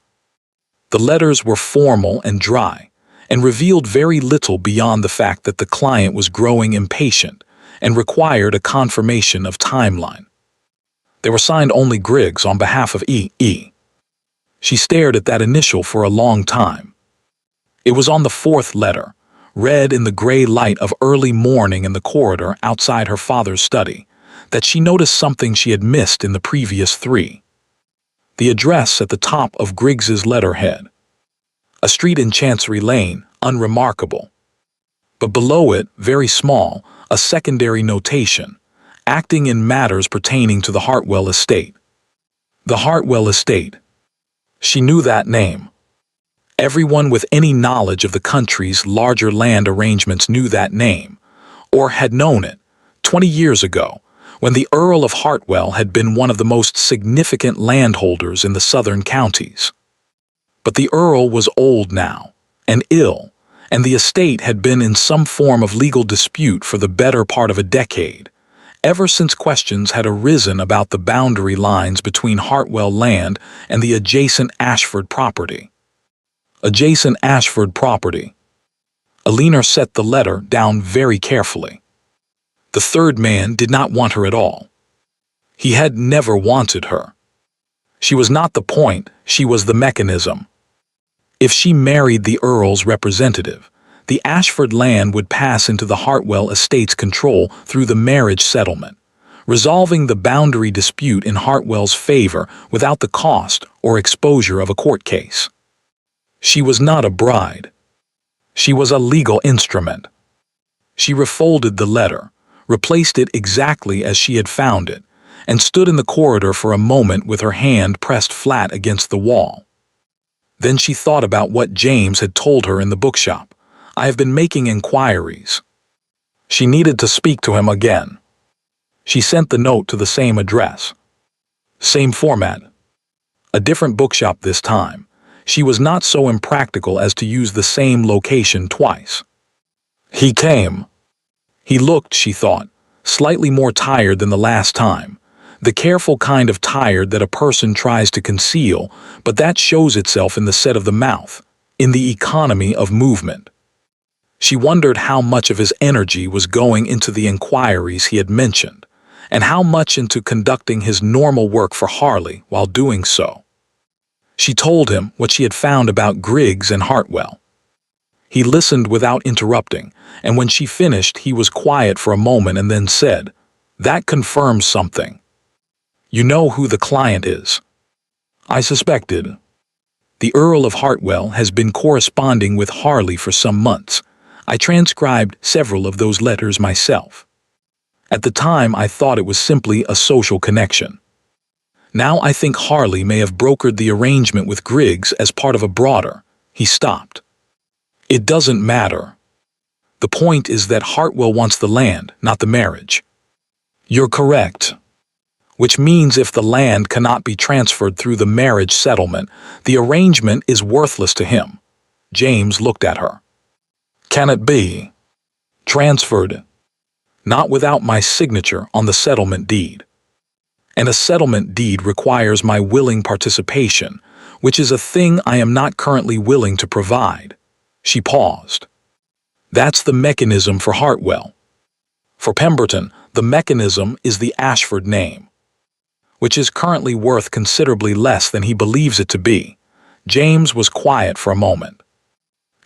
The letters were formal and dry, and revealed very little beyond the fact that the client was growing impatient and required a confirmation of timeline. They were signed only Griggs on behalf of E.E. She stared at that initial for a long time. It was on the 4th letter, read in the gray light of early morning in the corridor outside her father's study, that she noticed something she had missed in the previous 3. The address at the top of Griggs's letterhead. A street in Chancery Lane, unremarkable. But below it, very small, a secondary notation, acting in matters pertaining to the Hartwell estate. The Hartwell estate. She knew that name. Everyone with any knowledge of the country's larger land arrangements knew that name, or had known it, 20 years ago, when the Earl of Hartwell had been one of the most significant landholders in the southern counties. But the Earl was old now, and ill, and the estate had been in some form of legal dispute for the better part of a decade, ever since questions had arisen about the boundary lines between Hartwell land and the adjacent Ashford property. Adjacent Ashford property. Alina set the letter down very carefully. The third man did not want her at all. He had never wanted her. She was not the point, she was the mechanism. If she married the Earl's representative, the Ashford land would pass into the Hartwell estate's control through the marriage settlement, resolving the boundary dispute in Hartwell's favor without the cost or exposure of a court case. She was not a bride. She was a legal instrument. She refolded the letter, replaced it exactly as she had found it, and stood in the corridor for a moment with her hand pressed flat against the wall. Then she thought about what James had told her in the bookshop. I have been making inquiries. She needed to speak to him again. She sent the note to the same address. Same format. A different bookshop this time. She was not so impractical as to use the same location twice. He came. He looked, she thought, slightly more tired than the last time. The careful kind of tired that a person tries to conceal, but that shows itself in the set of the mouth, in the economy of movement. She wondered how much of his energy was going into the inquiries he had mentioned, and how much into conducting his normal work for Harley while doing so. She told him what she had found about Griggs and Hartwell. He listened without interrupting, and when she finished he was quiet for a moment and then said, "That confirms something. You know who the client is." I suspected. The Earl of Hartwell has been corresponding with Harley for some months. I transcribed several of those letters myself. At the time I thought it was simply a social connection. Now I think Harley may have brokered the arrangement with Griggs as part of a broader. He stopped. It doesn't matter. The point is that Hartwell wants the land, not the marriage. You're correct. Which means if the land cannot be transferred through the marriage settlement, the arrangement is worthless to him. James looked at her. Can it be transferred? Not without my signature on the settlement deed. And a settlement deed requires my willing participation, which is a thing I am not currently willing to provide. She paused. That's the mechanism for Hartwell. For Pemberton, the mechanism is the Ashford name, which is currently worth considerably less than he believes it to be. James was quiet for a moment.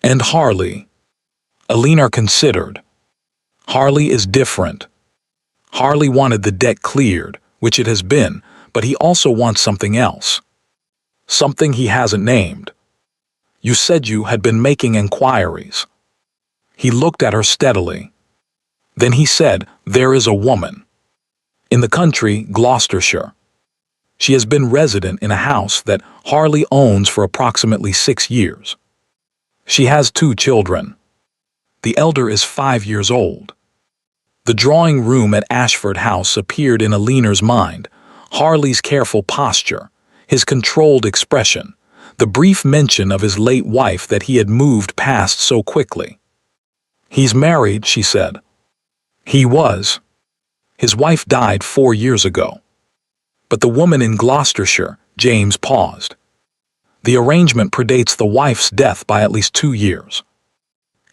And Harley? Alina considered. Harley is different. Harley wanted the debt cleared, which it has been, but he also wants something else. Something he hasn't named. You said you had been making inquiries. He looked at her steadily. Then he said, there is a woman. In the country, Gloucestershire. She has been resident in a house that Harley owns for approximately 6 years. She has 2 children. The elder is 5 years old. The drawing room at Ashford House appeared in Alina's mind, Harley's careful posture, his controlled expression, the brief mention of his late wife that he had moved past so quickly. He's married, she said. He was. His wife died 4 years ago. But the woman in Gloucestershire, James paused. The arrangement predates the wife's death by at least 2 years.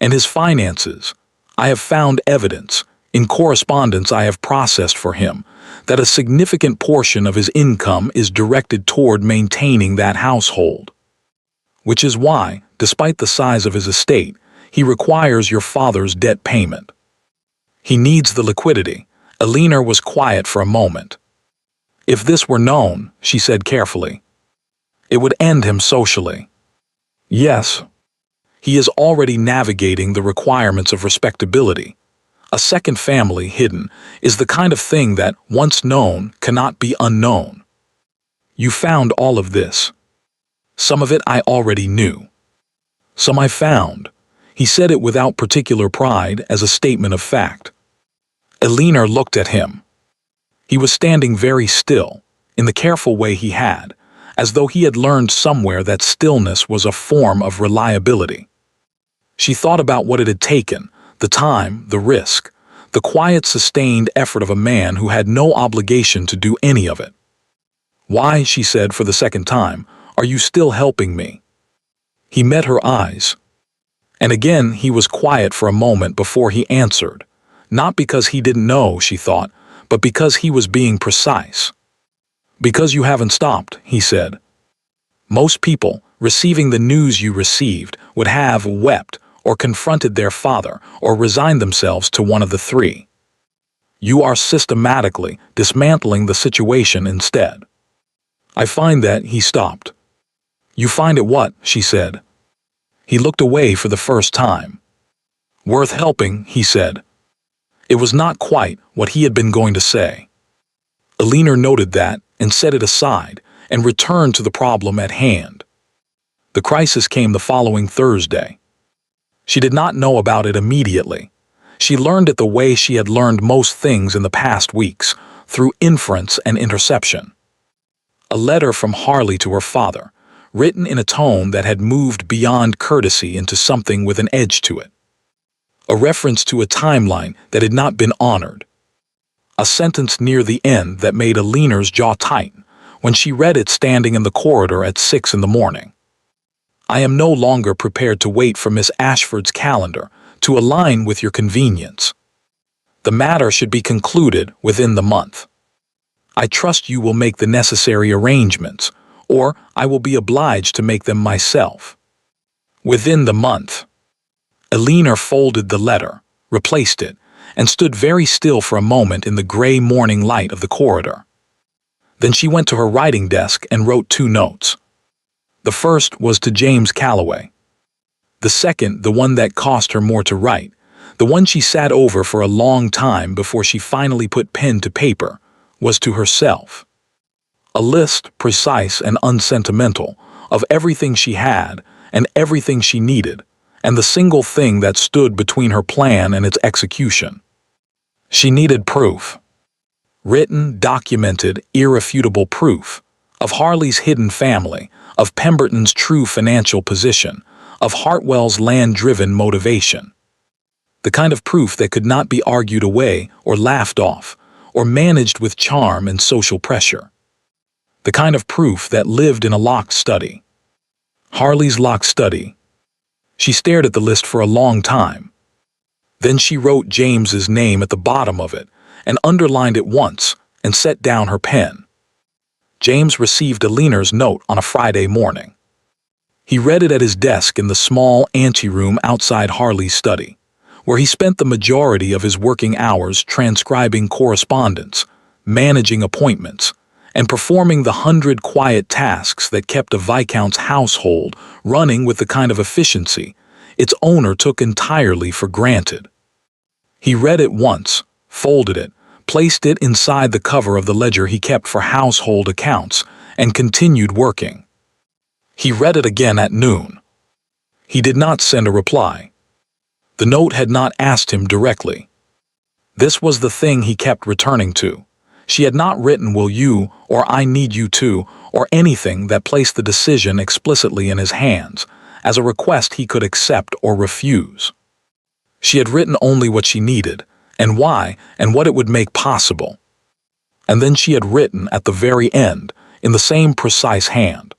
And his finances, I have found evidence, in correspondence I have processed for him, that a significant portion of his income is directed toward maintaining that household. Which is why, despite the size of his estate, he requires your father's debt payment. He needs the liquidity. Alina was quiet for a moment. If this were known, she said carefully, it would end him socially. Yes. He is already navigating the requirements of respectability. A second family hidden is the kind of thing that, once known, cannot be unknown. You found all of this. Some of it I already knew. Some I found. He said it without particular pride as a statement of fact. Eleanor looked at him. He was standing very still, in the careful way he had, as though he had learned somewhere that stillness was a form of reliability. She thought about what it had taken, the time, the risk, the quiet, sustained effort of a man who had no obligation to do any of it. "Why," she said for the second time, "are you still helping me?" He met her eyes. And again he was quiet for a moment before he answered, not because he didn't know, she thought, but because he was being precise. "Because you haven't stopped," he said. "Most people, receiving the news you received, would have wept or confronted their father or resigned themselves to one of the three. You are systematically dismantling the situation instead. I find that," he stopped. "You find it what?" she said. He looked away for the first time. "Worth helping," he said. It was not quite what he had been going to say. Eleanor noted that and set it aside and returned to the problem at hand. The crisis came the following Thursday. She did not know about it immediately. She learned it the way she had learned most things in the past weeks, through inference and interception. A letter from Harley to her father, written in a tone that had moved beyond courtesy into something with an edge to it. A reference to a timeline that had not been honored. A sentence near the end that made Eleanor's jaw tighten when she read it standing in the corridor at 6 in the morning. "I am no longer prepared to wait for Miss Ashford's calendar to align with your convenience. The matter should be concluded within the month. I trust you will make the necessary arrangements, or I will be obliged to make them myself. Within the month." Eleanor folded the letter, replaced it, and stood very still for a moment in the gray morning light of the corridor. Then she went to her writing desk and wrote 2 notes. The first was to James Calloway. The second, the one that cost her more to write, the one she sat over for a long time before she finally put pen to paper, was to herself. A list, precise and unsentimental, of everything she had and everything she needed, and the single thing that stood between her plan and its execution. She needed proof. Written, documented, irrefutable proof of Harley's hidden family, of Pemberton's true financial position, of Hartwell's land-driven motivation. The kind of proof that could not be argued away or laughed off, or managed with charm and social pressure. The kind of proof that lived in a locked study. Harley's locked study. She stared at the list for a long time. Then she wrote James's name at the bottom of it and underlined it once and set down her pen. James received Eleanor's note on a Friday morning. He read it at his desk in the small anteroom outside Harley's study, where he spent the majority of his working hours transcribing correspondence, managing appointments, and performing the 100 quiet tasks that kept a viscount's household running with the kind of efficiency its owner took entirely for granted. He read it once, folded it, placed it inside the cover of the ledger he kept for household accounts, and continued working. He read it again at noon. He did not send a reply. The note had not asked him directly. This was the thing he kept returning to. She had not written "will you" or "I need you to" or anything that placed the decision explicitly in his hands, as a request he could accept or refuse. She had written only what she needed, and why, and what it would make possible. And then she had written at the very end, in the same precise hand,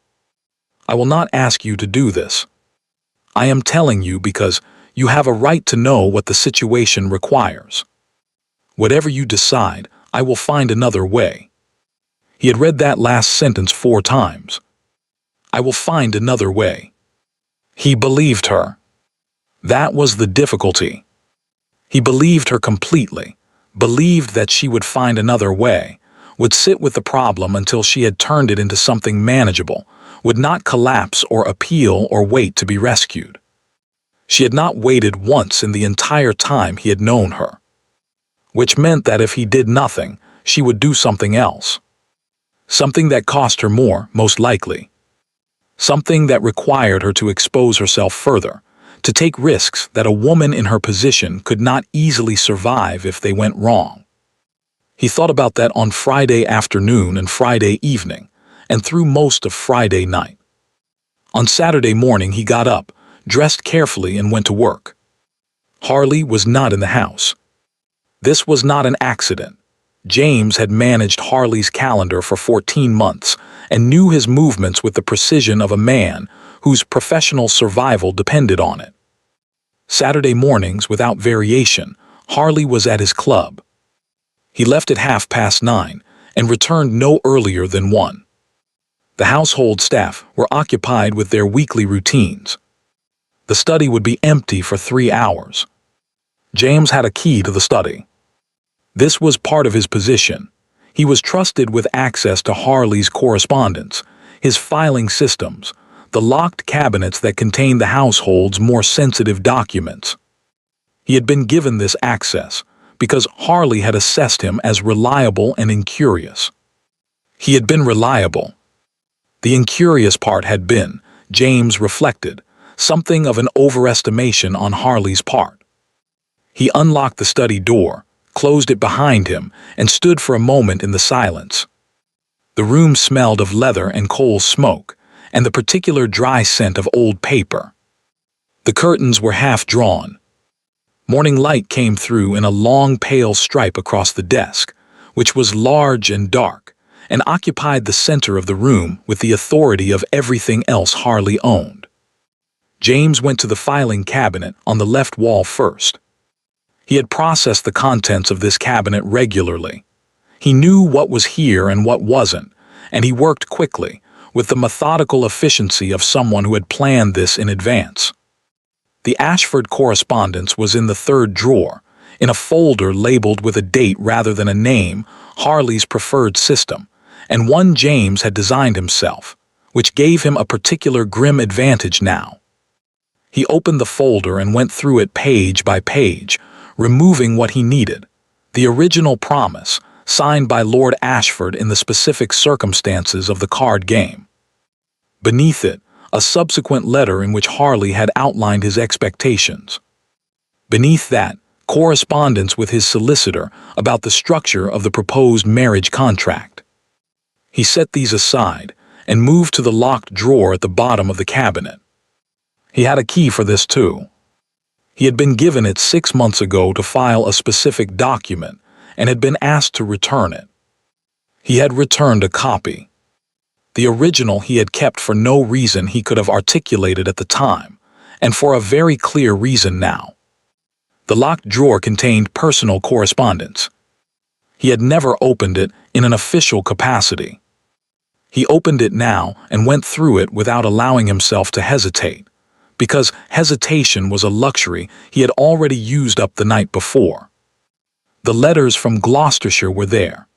"I will not ask you to do this. I am telling you because you have a right to know what the situation requires. Whatever you decide, I will find another way." He had read that last sentence 4 times. "I will find another way." He believed her. That was the difficulty. He believed her completely, believed that she would find another way, would sit with the problem until she had turned it into something manageable, would not collapse or appeal or wait to be rescued. She had not waited once in the entire time he had known her, which meant that if he did nothing, she would do something else. Something that cost her more, most likely. Something that required her to expose herself further, to take risks that a woman in her position could not easily survive if they went wrong. He thought about that on Friday afternoon and Friday evening, and through most of Friday night. On Saturday morning he got up, dressed carefully and went to work. Harley was not in the house. This was not an accident. James had managed Harley's calendar for 14 months and knew his movements with the precision of a man whose professional survival depended on it. Saturday mornings, without variation, Harley was at his club. He left at 9:30 and returned no earlier than 1. The household staff were occupied with their weekly routines. The study would be empty for 3 hours. James had a key to the study. This was part of his position. He was trusted with access to Harley's correspondence, his filing systems, the locked cabinets that contained the household's more sensitive documents. He had been given this access because Harley had assessed him as reliable and incurious. He had been reliable. The incurious part had been, James reflected, something of an overestimation on Harley's part. He unlocked the study door, closed it behind him, and stood for a moment in the silence. The room smelled of leather and coal smoke, and the particular dry scent of old paper. The curtains were half drawn. Morning light came through in a long pale stripe across the desk, which was large and dark, and occupied the center of the room with the authority of everything else Harley owned. James went to the filing cabinet on the left wall first. He had processed the contents of this cabinet regularly. He knew what was here and what wasn't, and he worked quickly, with the methodical efficiency of someone who had planned this in advance. The Ashford correspondence was in the third drawer, in a folder labeled with a date rather than a name, Harley's preferred system, and one James had designed himself, which gave him a particular grim advantage now. He opened the folder and went through it page by page, removing what he needed, the original promise, signed by Lord Ashford in the specific circumstances of the card game. Beneath it, a subsequent letter in which Harley had outlined his expectations. Beneath that, correspondence with his solicitor about the structure of the proposed marriage contract. He set these aside and moved to the locked drawer at the bottom of the cabinet. He had a key for this too. He had been given it 6 months ago to file a specific document and had been asked to return it. He had returned a copy. The original he had kept for no reason he could have articulated at the time, and for a very clear reason now. The locked drawer contained personal correspondence. He had never opened it in an official capacity. He opened it now and went through it without allowing himself to hesitate, because hesitation was a luxury he had already used up the night before. The letters from Gloucestershire were there.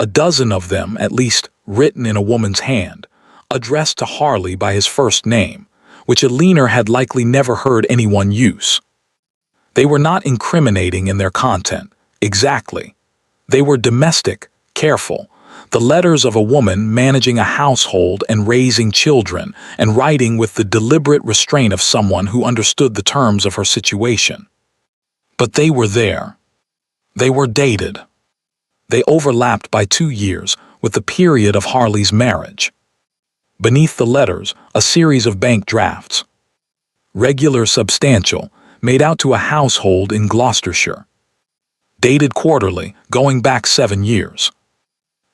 A dozen of them, at least, written in a woman's hand, addressed to Harley by his first name, which Eleanor had likely never heard anyone use. They were not incriminating in their content, exactly. They were domestic, careful, the letters of a woman managing a household and raising children and writing with the deliberate restraint of someone who understood the terms of her situation. But they were there. They were dated. They overlapped by 2 years with the period of Harley's marriage. Beneath the letters, a series of bank drafts. Regular, substantial, made out to a household in Gloucestershire. Dated quarterly, going back 7 years.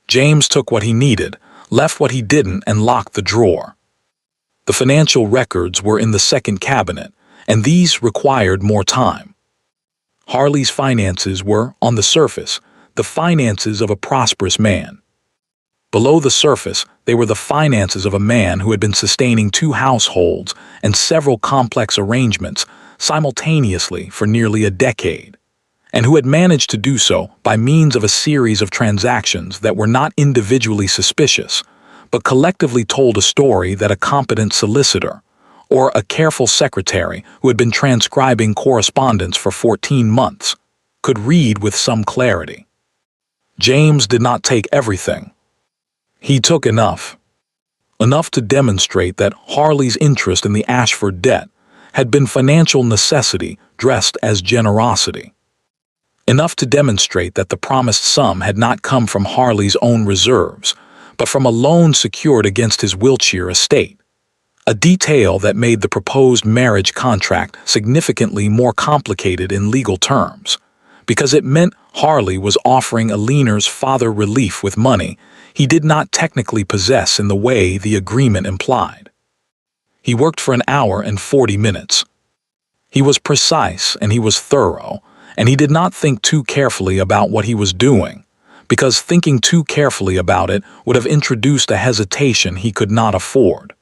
James took what he needed, left what he didn't, and locked the drawer. The financial records were in the second cabinet, and these required more time. Harley's finances were, on the surface, the finances of a prosperous man. Below the surface, they were the finances of a man who had been sustaining 2 households and several complex arrangements simultaneously for nearly a decade, and who had managed to do so by means of a series of transactions that were not individually suspicious, but collectively told a story that a competent solicitor, or a careful secretary who had been transcribing correspondence for 14 months, could read with some clarity. James did not take everything. He took enough. Enough to demonstrate that Harley's interest in the Ashford debt had been financial necessity dressed as generosity. Enough to demonstrate that the promised sum had not come from Harley's own reserves, but from a loan secured against his Wiltshire estate, a detail that made the proposed marriage contract significantly more complicated in legal terms, because it meant Harley was offering Aliner's father relief with money he did not technically possess in the way the agreement implied. He worked for an hour and 40 minutes. He was precise and he was thorough, and he did not think too carefully about what he was doing, because thinking too carefully about it would have introduced a hesitation he could not afford.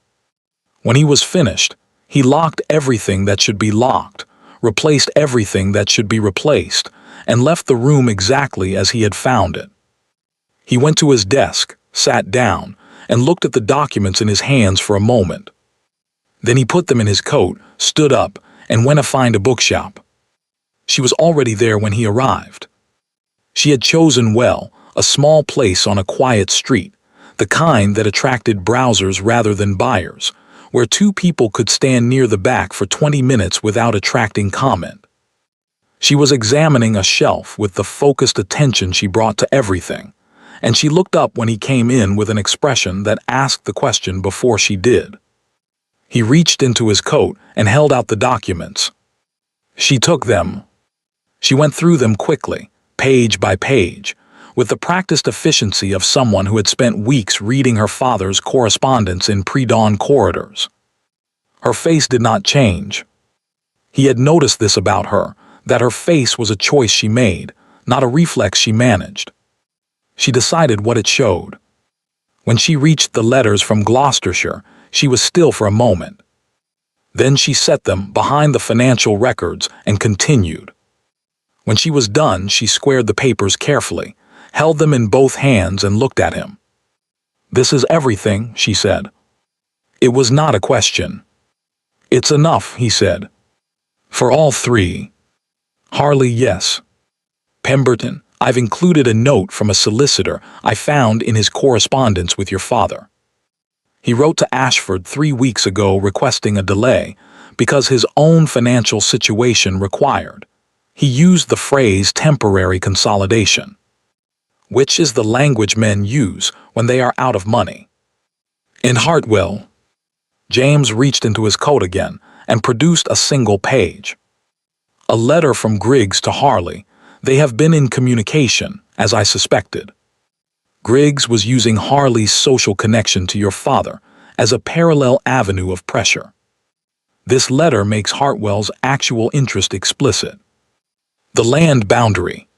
When he was finished, he locked everything that should be locked, replaced everything that should be replaced, and left the room exactly as he had found it. He went to his desk, sat down, and looked at the documents in his hands for a moment. Then he put them in his coat, stood up, and went to find a bookshop. She was already there when he arrived. She had chosen well, a small place on a quiet street, the kind that attracted browsers rather than buyers, where two people could stand near the back for 20 minutes without attracting comment. She was examining a shelf with the focused attention she brought to everything, and she looked up when he came in with an expression that asked the question before she did. He reached into his coat and held out the documents. She took them. She went through them quickly, page by page, with the practiced efficiency of someone who had spent weeks reading her father's correspondence in pre-dawn corridors. Her face did not change. He had noticed this about her, that her face was a choice she made, not a reflex she managed. She decided what it showed. When she reached the letters from Gloucestershire, she was still for a moment. Then she set them behind the financial records and continued. When she was done, she squared the papers carefully, held them in both hands and looked at him. "This is everything," she said. It was not a question. "It's enough," he said. "For all three." Harley, yes. Pemberton, I've included a note from a solicitor I found in his correspondence with your father. He wrote to Ashford 3 weeks ago requesting a delay because his own financial situation required. He used the phrase temporary consolidation, which is the language men use when they are out of money. In Hartwell, James reached into his coat again and produced a single page. A letter from Griggs to Harley. They have been in communication, as I suspected. Griggs was using Harley's social connection to your father as a parallel avenue of pressure. This letter makes Hartwell's actual interest explicit. The land boundary.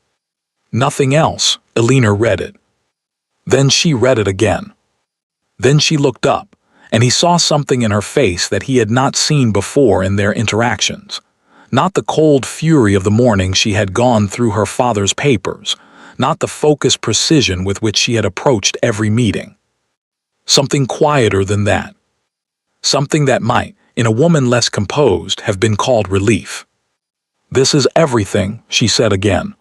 Nothing else. Alina read it. Then she read it again. Then she looked up, and he saw something in her face that he had not seen before in their interactions. Not the cold fury of the morning she had gone through her father's papers, not the focused precision with which she had approached every meeting. Something quieter than that. Something that might, in a woman less composed, have been called relief. "This is everything," she said again.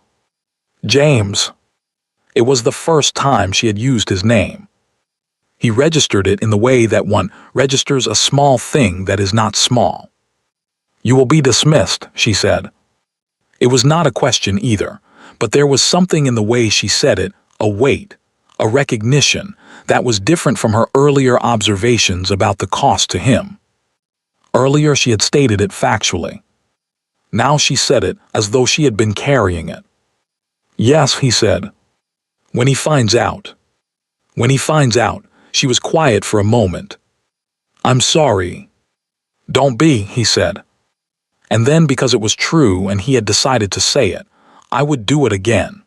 "James." It was the first time she had used his name. He registered it in the way that one registers a small thing that is not small. "You will be dismissed," she said. It was not a question either, but there was something in the way she said it, a weight, a recognition, that was different from her earlier observations about the cost to him. Earlier she had stated it factually. Now she said it as though she had been carrying it. "Yes," he said. "When he finds out." When he finds out, she was quiet for a moment. "I'm sorry." "Don't be," he said. And then, because it was true and he had decided to say it, "I would do it again."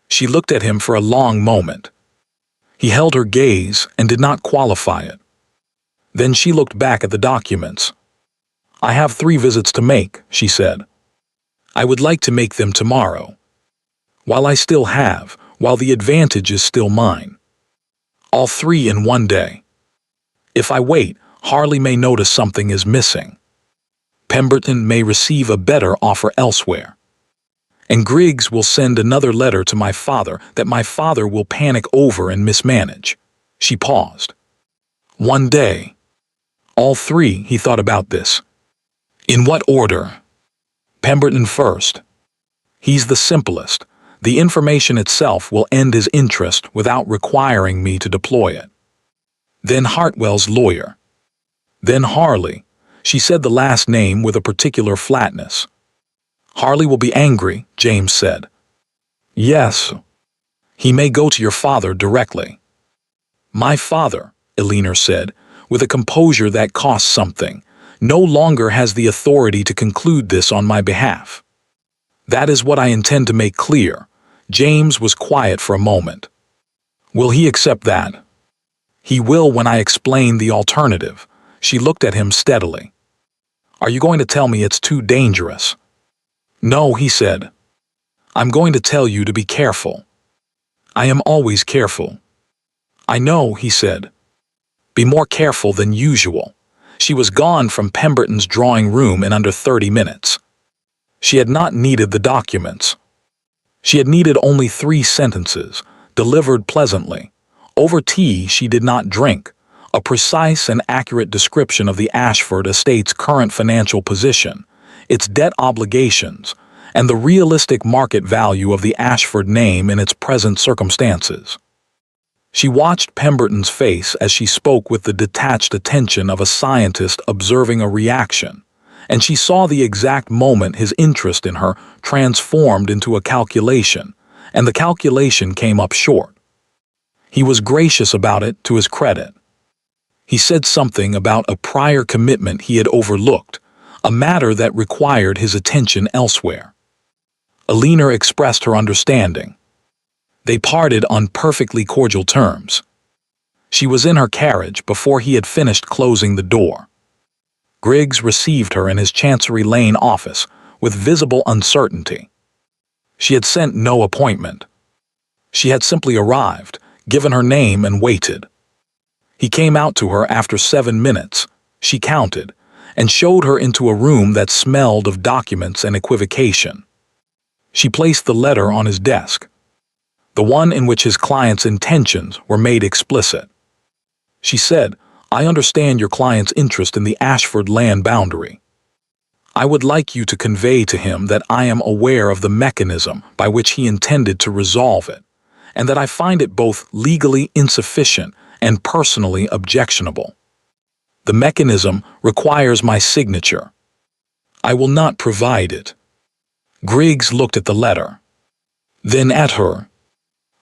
She looked at him for a long moment. He held her gaze and did not qualify it. Then she looked back at the documents. "I have 3 visits to make," she said. "I would like to make them tomorrow. While the advantage is still mine. All 3 in one day. If I wait, Harley may notice something is missing. Pemberton may receive a better offer elsewhere. And Griggs will send another letter to my father that my father will panic over and mismanage. She paused. One day. All three, he thought about this. In what order? Pemberton first. He's the simplest. The information itself will end his interest without requiring me to deploy it. Then Hartwell's lawyer. Then Harley. She said the last name with a particular flatness. Harley will be angry, James said. Yes. He may go to your father directly. My father, Eleanor said, with a composure that cost something, no longer has the authority to conclude this on my behalf. That is what I intend to make clear. James was quiet for a moment. Will he accept that? He will when I explain the alternative. She looked at him steadily. Are you going to tell me it's too dangerous? No, he said. I'm going to tell you to be careful. I am always careful. I know, he said. Be more careful than usual. She was gone from Pemberton's drawing room in under 30 minutes. She had not needed the documents. She had needed only 3 sentences, delivered pleasantly. Over tea she did not drink. A precise and accurate description of the Ashford estate's current financial position, its debt obligations, and the realistic market value of the Ashford name in its present circumstances. She watched Pemberton's face as she spoke with the detached attention of a scientist observing a reaction, and she saw the exact moment his interest in her transformed into a calculation, and the calculation came up short. He was gracious about it, to his credit. He said something about a prior commitment he had overlooked, a matter that required his attention elsewhere. Eleanor expressed her understanding. They parted on perfectly cordial terms. She was in her carriage before he had finished closing the door. Griggs received her in his Chancery Lane office with visible uncertainty. She had sent no appointment. She had simply arrived, given her name, and waited. He came out to her after 7 minutes, she counted, and showed her into a room that smelled of documents and equivocation. She placed the letter on his desk, the one in which his client's intentions were made explicit. She said, I understand your client's interest in the Ashford land boundary. I would like you to convey to him that I am aware of the mechanism by which he intended to resolve it, and that I find it both legally insufficient and personally objectionable. The mechanism requires my signature. I will not provide it. Griggs looked at the letter, then at her,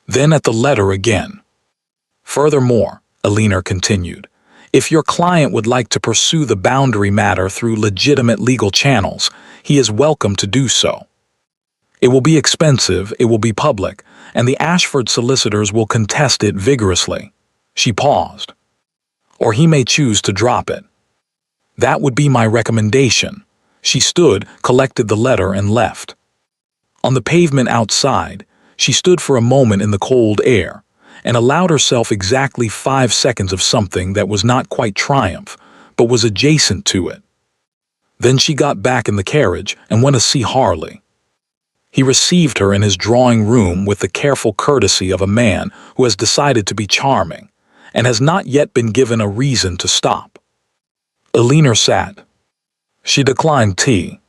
then at the letter again. Furthermore, Eleanor continued, if your client would like to pursue the boundary matter through legitimate legal channels, he is welcome to do so. It will be expensive, it will be public, and the Ashford solicitors will contest it vigorously. She paused. Or he may choose to drop it. That would be my recommendation. She stood, collected the letter, and left. On the pavement outside, she stood for a moment in the cold air, and allowed herself exactly 5 seconds of something that was not quite triumph, but was adjacent to it. Then she got back in the carriage and went to see Harley. He received her in his drawing room with the careful courtesy of a man who has decided to be charming, and has not yet been given a reason to stop. Eleanor sat. She declined tea.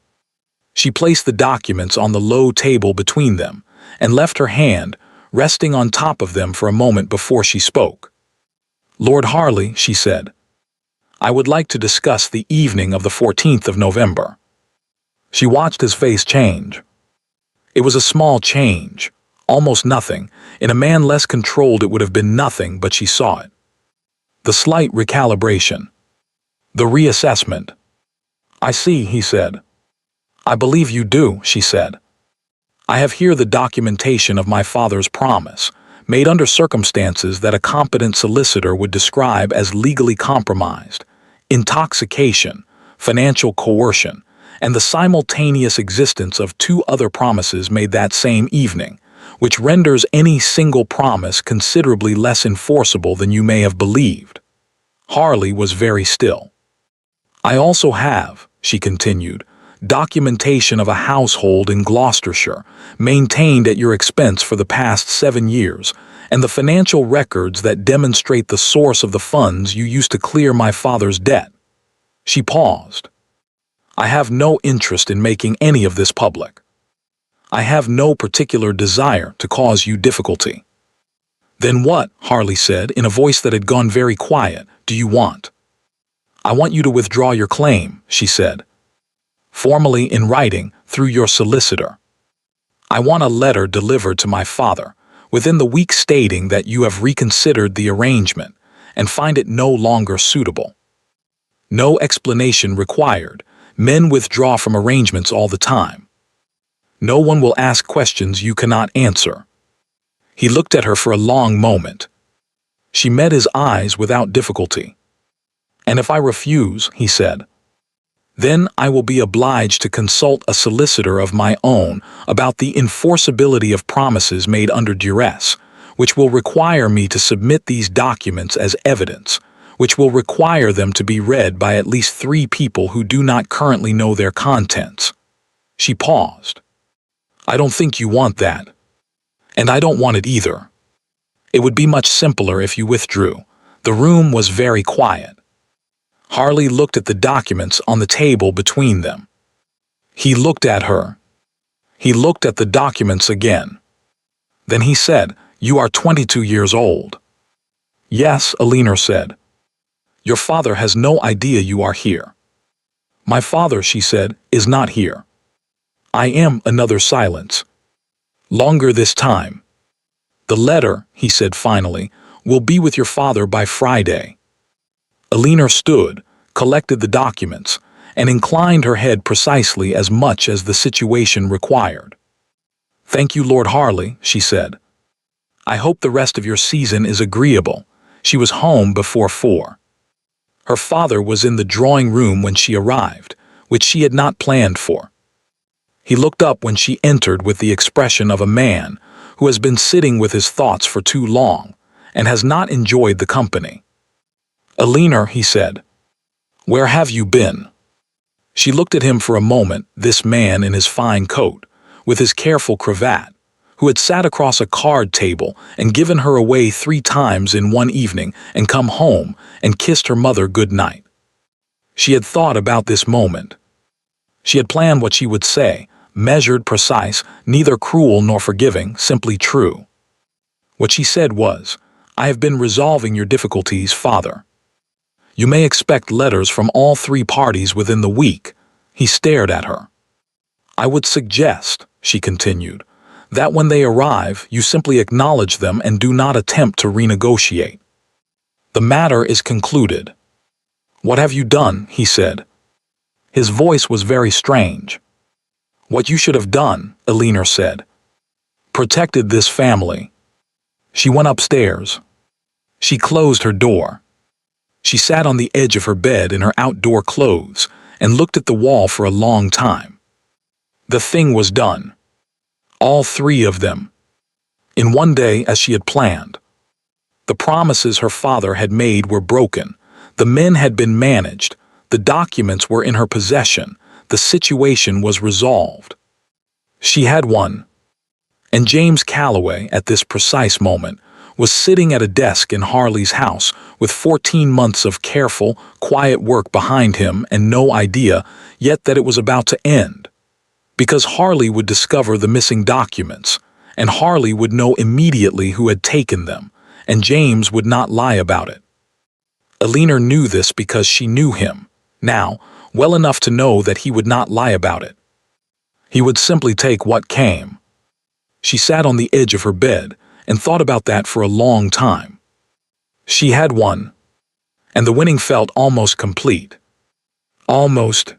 She placed the documents on the low table between them, and left her hand resting on top of them for a moment before she spoke. Lord Harley, she said, I would like to discuss the evening of the 14th of November. She watched his face change. It was a small change, almost nothing. In a man less controlled it would have been nothing, but she saw it. The slight recalibration. The reassessment. I see, he said. I believe you do, she said. I have here the documentation of my father's promise, made under circumstances that a competent solicitor would describe as legally compromised, intoxication, financial coercion, and the simultaneous existence of 2 other promises made that same evening, which renders any single promise considerably less enforceable than you may have believed. Harley was very still. I also have, she continued, documentation of a household in Gloucestershire, maintained at your expense for the past 7 years, and the financial records that demonstrate the source of the funds you used to clear my father's debt. She paused. I have no interest in making any of this public. I have no particular desire to cause you difficulty. Then what, Harley said in a voice that had gone very quiet, do you want? I want you to withdraw your claim, she said. Formally in writing, through your solicitor. I want a letter delivered to my father, within the week stating that you have reconsidered the arrangement and find it no longer suitable. No explanation required. Men withdraw from arrangements all the time. No one will ask questions you cannot answer. He looked at her for a long moment. She met his eyes without difficulty. And if I refuse, he said, then I will be obliged to consult a solicitor of my own about the enforceability of promises made under duress, which will require me to submit these documents as evidence, which will require them to be read by at least 3 people who do not currently know their contents. She paused. I don't think you want that. And I don't want it either. It would be much simpler if you withdrew. The room was very quiet. Harley looked at the documents on the table between them. He looked at her. He looked at the documents again. Then he said, You are 22 years old. Yes, Eleanor said. Your father has no idea you are here. My father, she said, is not here. I am. Another silence. Longer this time. The letter, he said finally, will be with your father by Friday. Eleanor stood, collected the documents, and inclined her head precisely as much as the situation required. Thank you, Lord Harley, she said. I hope the rest of your season is agreeable. She was home before 4. Her father was in the drawing room when she arrived, which she had not planned for. He looked up when she entered with the expression of a man who has been sitting with his thoughts for too long and has not enjoyed the company. Eleanor, he said, where have you been? She looked at him for a moment, this man in his fine coat, with his careful cravat, who had sat across a card table and given her away 3 times in one evening and come home and kissed her mother good night. She had thought about this moment. She had planned what she would say, measured, precise, neither cruel nor forgiving, simply true. What she said was, I have been resolving your difficulties, Father. You may expect letters from all 3 parties within the week. He stared at her. I would suggest, she continued, that when they arrive, you simply acknowledge them and do not attempt to renegotiate. The matter is concluded. What have you done? He said. His voice was very strange. What you should have done, Eleanor said. Protected this family. She went upstairs. She closed her door. She sat on the edge of her bed in her outdoor clothes and looked at the wall for a long time. The thing was done. All 3 of them. In one day, as she had planned. The promises her father had made were broken. The men had been managed. The documents were in her possession. The situation was resolved. She had won. And James Calloway, at this precise moment, was sitting at a desk in Harley's house with 14 months of careful, quiet work behind him and no idea yet that it was about to end. Because Harley would discover the missing documents, and Harley would know immediately who had taken them, and James would not lie about it. Eleanor knew this because she knew him, now, well enough to know that he would not lie about it. He would simply take what came. She sat on the edge of her bed and thought about that for a long time. She had won, and the winning felt almost complete. Almost.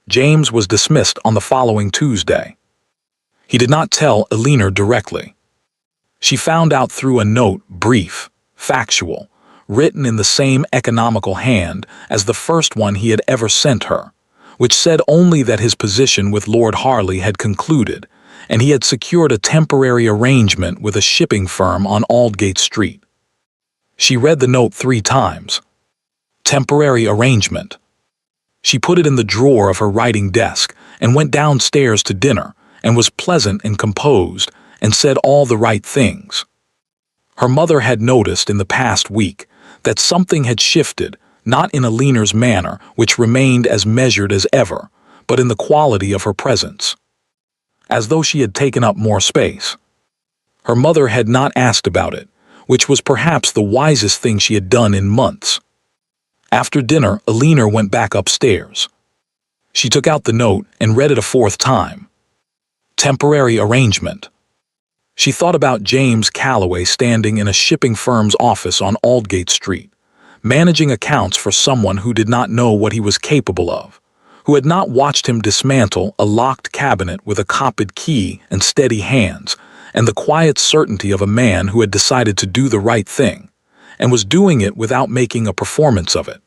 James was dismissed on the following Tuesday. He did not tell Eleanor directly. She found out through a note, brief, factual, written in the same economical hand as the first one he had ever sent her, which said only that his position with Lord Harley had concluded, and he had secured a temporary arrangement with a shipping firm on Aldgate Street. She read the note 3 times. Temporary arrangement. She put it in the drawer of her writing desk and went downstairs to dinner and was pleasant and composed and said all the right things. Her mother had noticed in the past week that something had shifted, not in Alina's manner, which remained as measured as ever, but in the quality of her presence. As though she had taken up more space. Her mother had not asked about it, which was perhaps the wisest thing she had done in months. After dinner, Alina went back upstairs. She took out the note and read it a fourth time. Temporary arrangement. She thought about James Calloway standing in a shipping firm's office on Aldgate Street, managing accounts for someone who did not know what he was capable of, who had not watched him dismantle a locked cabinet with a copied key and steady hands, and the quiet certainty of a man who had decided to do the right thing, and was doing it without making a performance of it.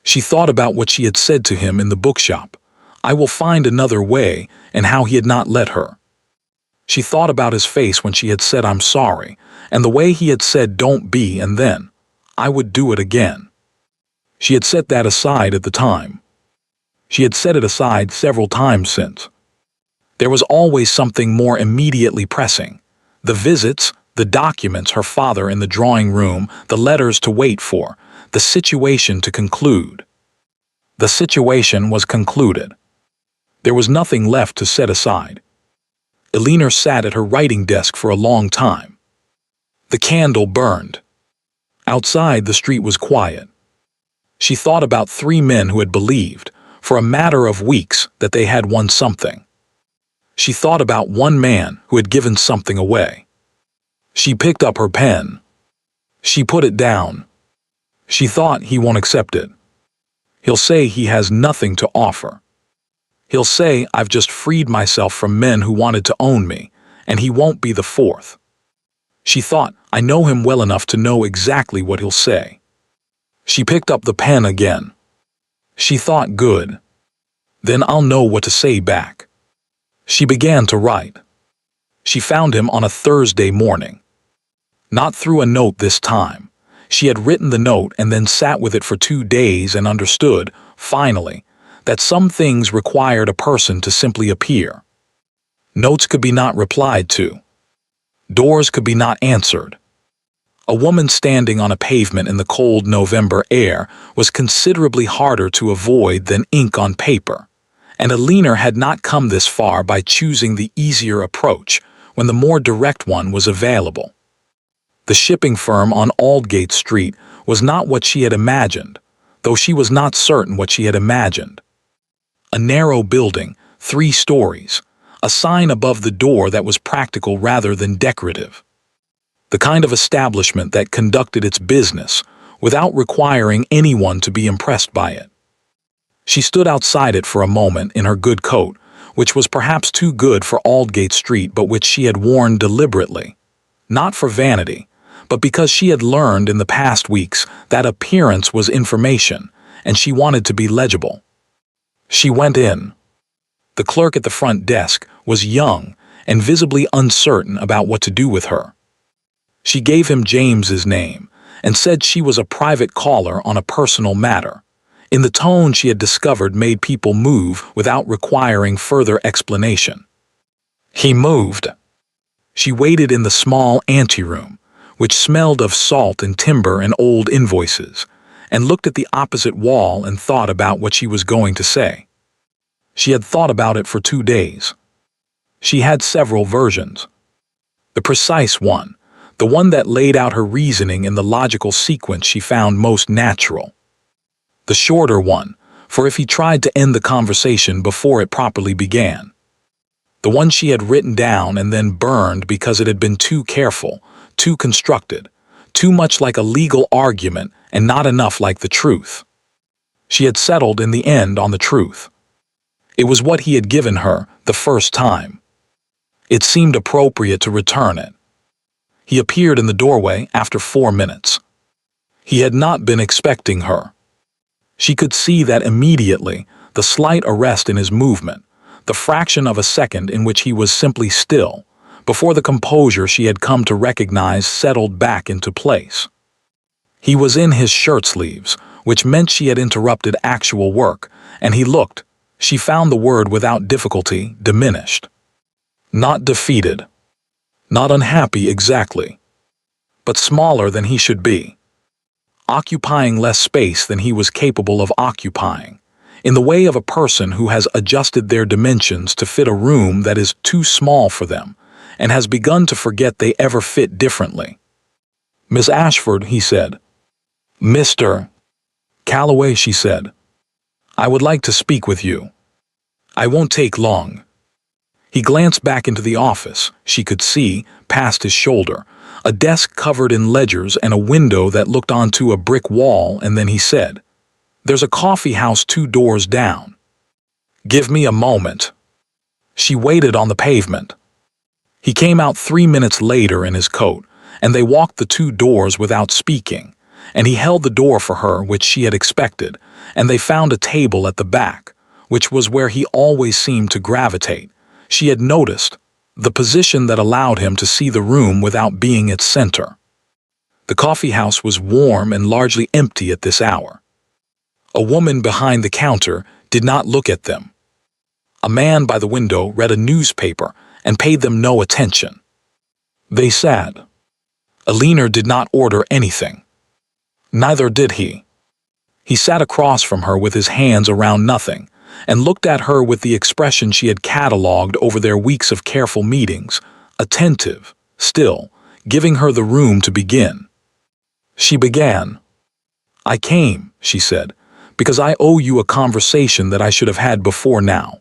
She thought about what she had said to him in the bookshop, "I will find another way," and how he had not let her. She thought about his face when she had said, "I'm sorry," and the way he had said, "Don't be," and then, "I would do it again." She had set that aside at the time. She had set it aside several times since. There was always something more immediately pressing. The visits, the documents, her father in the drawing room, the letters to wait for, the situation to conclude. The situation was concluded. There was nothing left to set aside. Alina sat at her writing desk for a long time. The candle burned. Outside, the street was quiet. She thought about 3 men who had believed, for a matter of weeks, that they had won something. She thought about one man who had given something away. She picked up her pen. She put it down. She thought, he won't accept it. He'll say he has nothing to offer. He'll say I've just freed myself from men who wanted to own me, and he won't be the fourth. She thought, I know him well enough to know exactly what he'll say. She picked up the pen again. She thought, good. Then I'll know what to say back. She began to write. She found him on a Thursday morning. Not through a note this time. She had written the note and then sat with it for 2 days and understood, finally, that some things required a person to simply appear. Notes could be not replied to. Doors could be not answered. A woman standing on a pavement in the cold November air was considerably harder to avoid than ink on paper, and Alina had not come this far by choosing the easier approach when the more direct one was available. The shipping firm on Aldgate Street was not what she had imagined, though she was not certain what she had imagined. A narrow building, 3 stories, a sign above the door that was practical rather than decorative. The kind of establishment that conducted its business without requiring anyone to be impressed by it. She stood outside it for a moment in her good coat, which was perhaps too good for Aldgate Street but which she had worn deliberately, not for vanity, but because she had learned in the past weeks that appearance was information, and she wanted to be legible. She went in. The clerk at the front desk was young and visibly uncertain about what to do with her. She gave him James's name and said she was a private caller on a personal matter. In the tone she had discovered made people move without requiring further explanation. He moved. She waited in the small anteroom, which smelled of salt and timber and old invoices, and looked at the opposite wall and thought about what she was going to say. She had thought about it for 2 days. She had several versions. The precise one, the one that laid out her reasoning in the logical sequence she found most natural. The shorter one, for if he tried to end the conversation before it properly began. The one she had written down and then burned because it had been too careful, too constructed, too much like a legal argument and not enough like the truth. She had settled in the end on the truth. It was what he had given her the first time. It seemed appropriate to return it. He appeared in the doorway after 4 minutes. He had not been expecting her. She could see that immediately, the slight arrest in his movement, the fraction of a second in which he was simply still, before the composure she had come to recognize settled back into place. He was in his shirt sleeves, which meant she had interrupted actual work, and he looked. She found the word without difficulty, diminished. Not defeated. Not unhappy exactly. But smaller than he should be. Occupying less space than he was capable of occupying, in the way of a person who has adjusted their dimensions to fit a room that is too small for them, and has begun to forget they ever fit differently. "Miss Ashford," he said. "Mr. Calloway," she said. "I would like to speak with you. I won't take long." He glanced back into the office. She could see, past his shoulder, a desk covered in ledgers and a window that looked onto a brick wall, and then he said, "There's a coffee house 2 doors down. Give me a moment." She waited on the pavement. He came out 3 minutes later in his coat, and they walked the 2 doors without speaking, and he held the door for her, which she had expected, and they found a table at the back, which was where he always seemed to gravitate. She had noticed the position that allowed him to see the room without being its center. The coffee house was warm and largely empty at this hour. A woman behind the counter did not look at them. A man by the window read a newspaper and paid them no attention. They sat. Alina did not order anything. Neither did he. He sat across from her with his hands around nothing, and looked at her with the expression she had catalogued over their weeks of careful meetings, attentive, still, giving her the room to begin. She began. "I came," she said, "because I owe you a conversation that I should have had before now.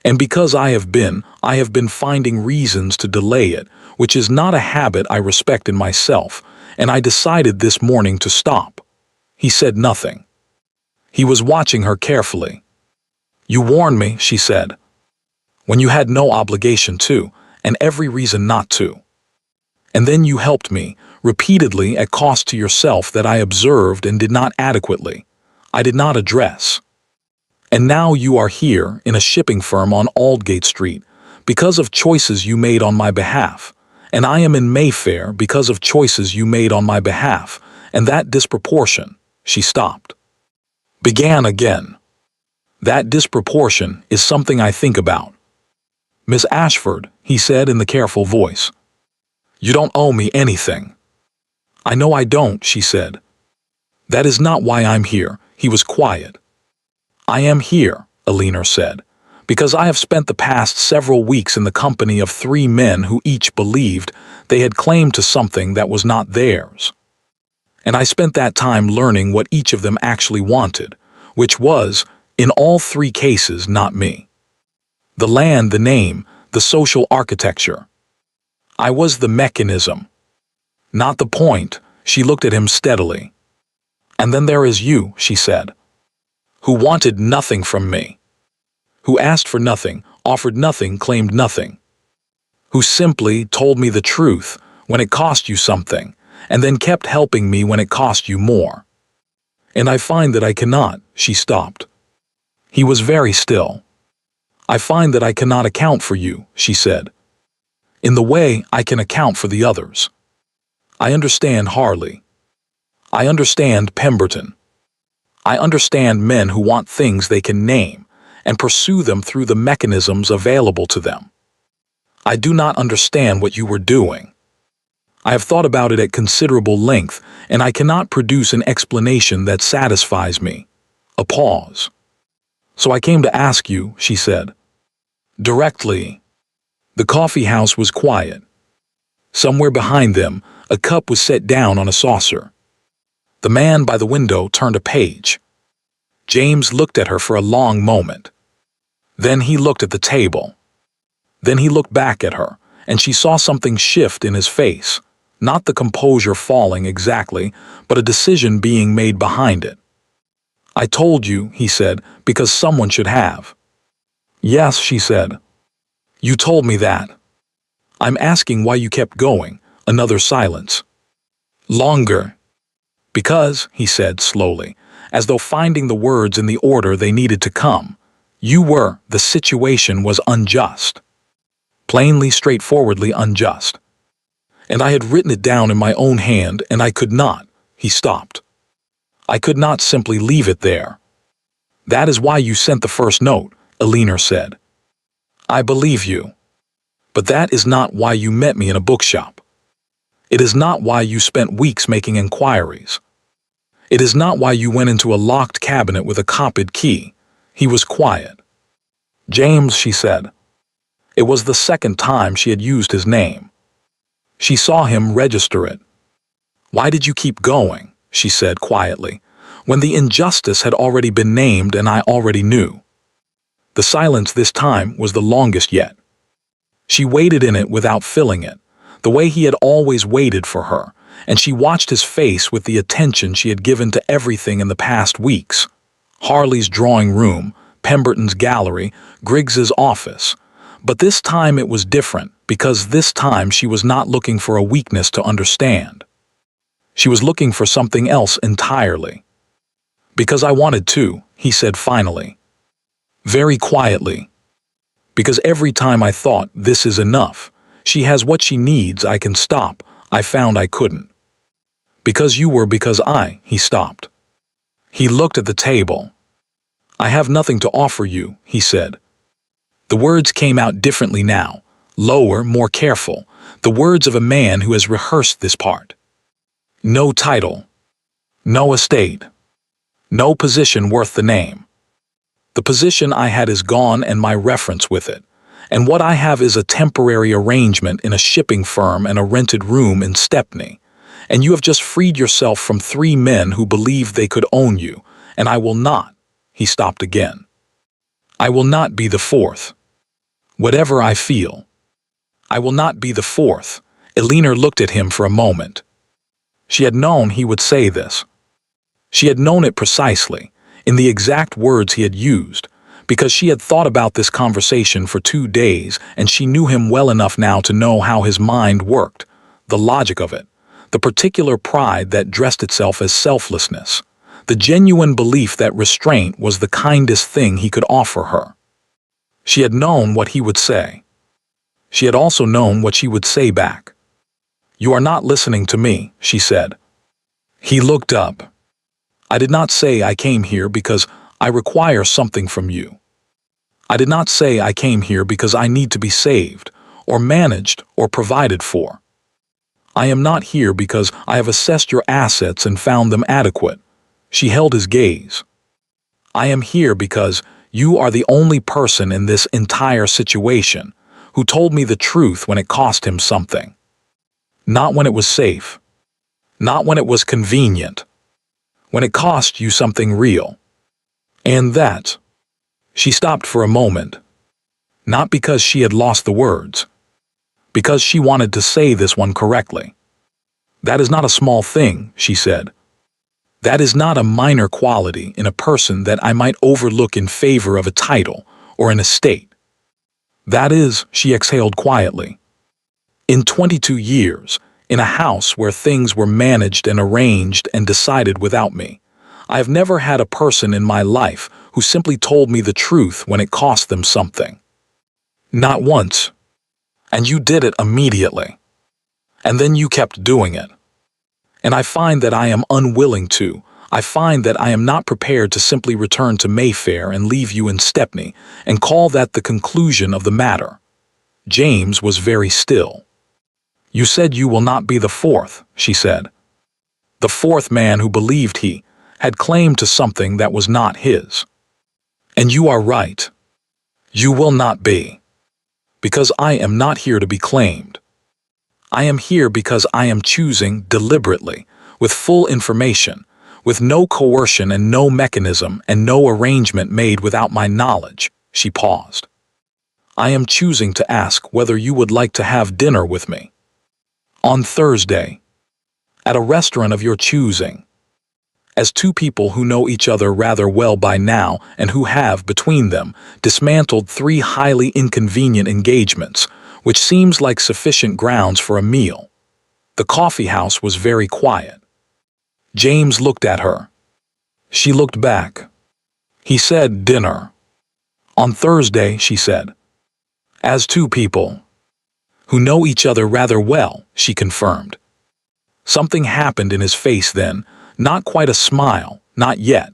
And because I have been finding reasons to delay it, which is not a habit I respect in myself, and I decided this morning to stop." He said nothing. He was watching her carefully. "You warned me," she said, "when you had no obligation to, and every reason not to. And then you helped me, repeatedly at cost to yourself that I observed and did not adequately. I did not address. And now you are here in a shipping firm on Aldgate Street because of choices you made on my behalf, and I am in Mayfair because of choices you made on my behalf, and that disproportion," she stopped. Began again. "That disproportion is something I think about. Miss Ashford," he said in the careful voice, "you don't owe me anything." "I know I don't," she said. "That is not why I'm here." He was quiet. "I am here," Alina said, "because I have spent the past several weeks in the company of 3 men who each believed they had claim to something that was not theirs. And I spent that time learning what each of them actually wanted, which was, in all 3 cases, not me. The land, the name, the social architecture. I was the mechanism. Not the point." She looked at him steadily. "And then there is you," she said, "who wanted nothing from me. Who asked for nothing, offered nothing, claimed nothing. Who simply told me the truth when it cost you something, and then kept helping me when it cost you more. And I find that I cannot." She stopped. He was very still. "I find that I cannot account for you," she said, "in the way I can account for the others. I understand Harley. I understand Pemberton. I understand men who want things they can name and pursue them through the mechanisms available to them. I do not understand what you were doing. I have thought about it at considerable length, and I cannot produce an explanation that satisfies me." A pause. "So I came to ask you," she said. Directly. The coffee house was quiet. Somewhere behind them, a cup was set down on a saucer. The man by the window turned a page. James looked at her for a long moment. Then he looked at the table. Then he looked back at her, and she saw something shift in his face, not the composure falling exactly, but a decision being made behind it. "I told you," he said, "because someone should have." "Yes," she said. "You told me that. I'm asking why you kept going." Another silence. "Longer." "Because," he said slowly, as though finding the words in the order they needed to come, the situation was unjust. Plainly, straightforwardly unjust. And I had written it down in my own hand, and I could not." He stopped. I could not simply leave it there. That is why you sent the first note, Eleanor said. I believe you. But that is not why you met me in a bookshop. It is not why you spent weeks making inquiries. It is not why you went into a locked cabinet with a copied key. He was quiet. James, she said. It was the second time she had used his name. She saw him register it. Why did you keep going, she said quietly, when the injustice had already been named and I already knew? The silence this time was the longest yet. She waited in it without filling it, the way he had always waited for her, and she watched his face with the attention she had given to everything in the past weeks. Harley's drawing room, Pemberton's gallery, Griggs's office. But this time it was different, because this time she was not looking for a weakness to understand. She was looking for something else entirely. Because I wanted to, he said finally. Very quietly. Because every time I thought, this is enough, she has what she needs, I can stop, I found I couldn't. Because he stopped. He looked at the table. I have nothing to offer you, he said. The words came out differently now, lower, more careful, the words of a man who has rehearsed this part. No title. No estate. No position worth the name. The position I had is gone and my reference with it, and what I have is a temporary arrangement in a shipping firm and a rented room in Stepney, and you have just freed yourself from 3 men who believed they could own you, and I will not. He stopped again. I will not be the 4th. Whatever I feel. I will not be the 4th. Eleanor looked at him for a moment. She had known he would say this. She had known it precisely, in the exact words he had used, because she had thought about this conversation for 2 days and she knew him well enough now to know how his mind worked, the logic of it, the particular pride that dressed itself as selflessness, the genuine belief that restraint was the kindest thing he could offer her. She had known what he would say. She had also known what she would say back. You are not listening to me, she said. He looked up. I did not say I came here because I require something from you. I did not say I came here because I need to be saved, or managed, or provided for. I am not here because I have assessed your assets and found them adequate. She held his gaze. I am here because you are the only person in this entire situation who told me the truth when it cost him something. Not when it was safe. Not when it was convenient. When it cost you something real. And that. She stopped for a moment. Not because she had lost the words. Because she wanted to say this one correctly. That is not a small thing, she said. That is not a minor quality in a person that I might overlook in favor of a title or an estate. That is, she exhaled quietly. In 22 years, in a house where things were managed and arranged and decided without me, I have never had a person in my life who simply told me the truth when it cost them something. Not once. And you did it immediately. And then you kept doing it. And I find that I am unwilling to. I find that I am not prepared to simply return to Mayfair and leave you in Stepney and call that the conclusion of the matter. James was very still. You said you will not be the 4th, she said. The 4th man who believed he had claim to something that was not his. And you are right. You will not be. Because I am not here to be claimed. I am here because I am choosing deliberately, with full information, with no coercion and no mechanism and no arrangement made without my knowledge. She paused. I am choosing to ask whether you would like to have dinner with me. On Thursday. At a restaurant of your choosing. As 2 people who know each other rather well by now and who have, between them, dismantled 3 highly inconvenient engagements, which seems like sufficient grounds for a meal. The coffee house was very quiet. James looked at her. She looked back. He said dinner. On Thursday, she said. As 2 people who know each other rather well, she confirmed. Something happened in his face then, Not quite a smile, not yet,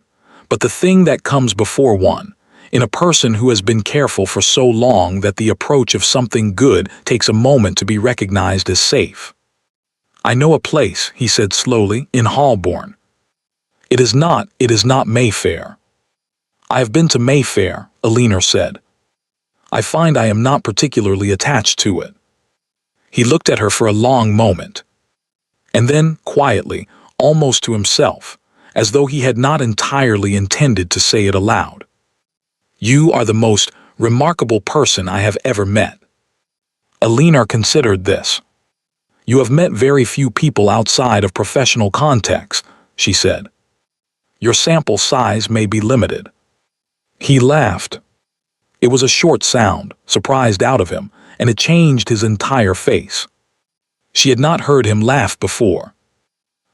but the thing that comes before one, in a person who has been careful for so long that the approach of something good takes a moment to be recognized as safe. "I know a place," he said slowly, "in Holborn. It is not Mayfair." "I have been to Mayfair," Alina said. "I find I am not particularly attached to it." He looked at her for a long moment. And then, quietly, almost to himself, as though he had not entirely intended to say it aloud, "You are the most remarkable person I have ever met." Alina considered this. "You have met very few people outside of professional context," she said. "Your sample size may be limited." He laughed. It was a short sound, surprised out of him, and it changed his entire face. She had not heard him laugh before.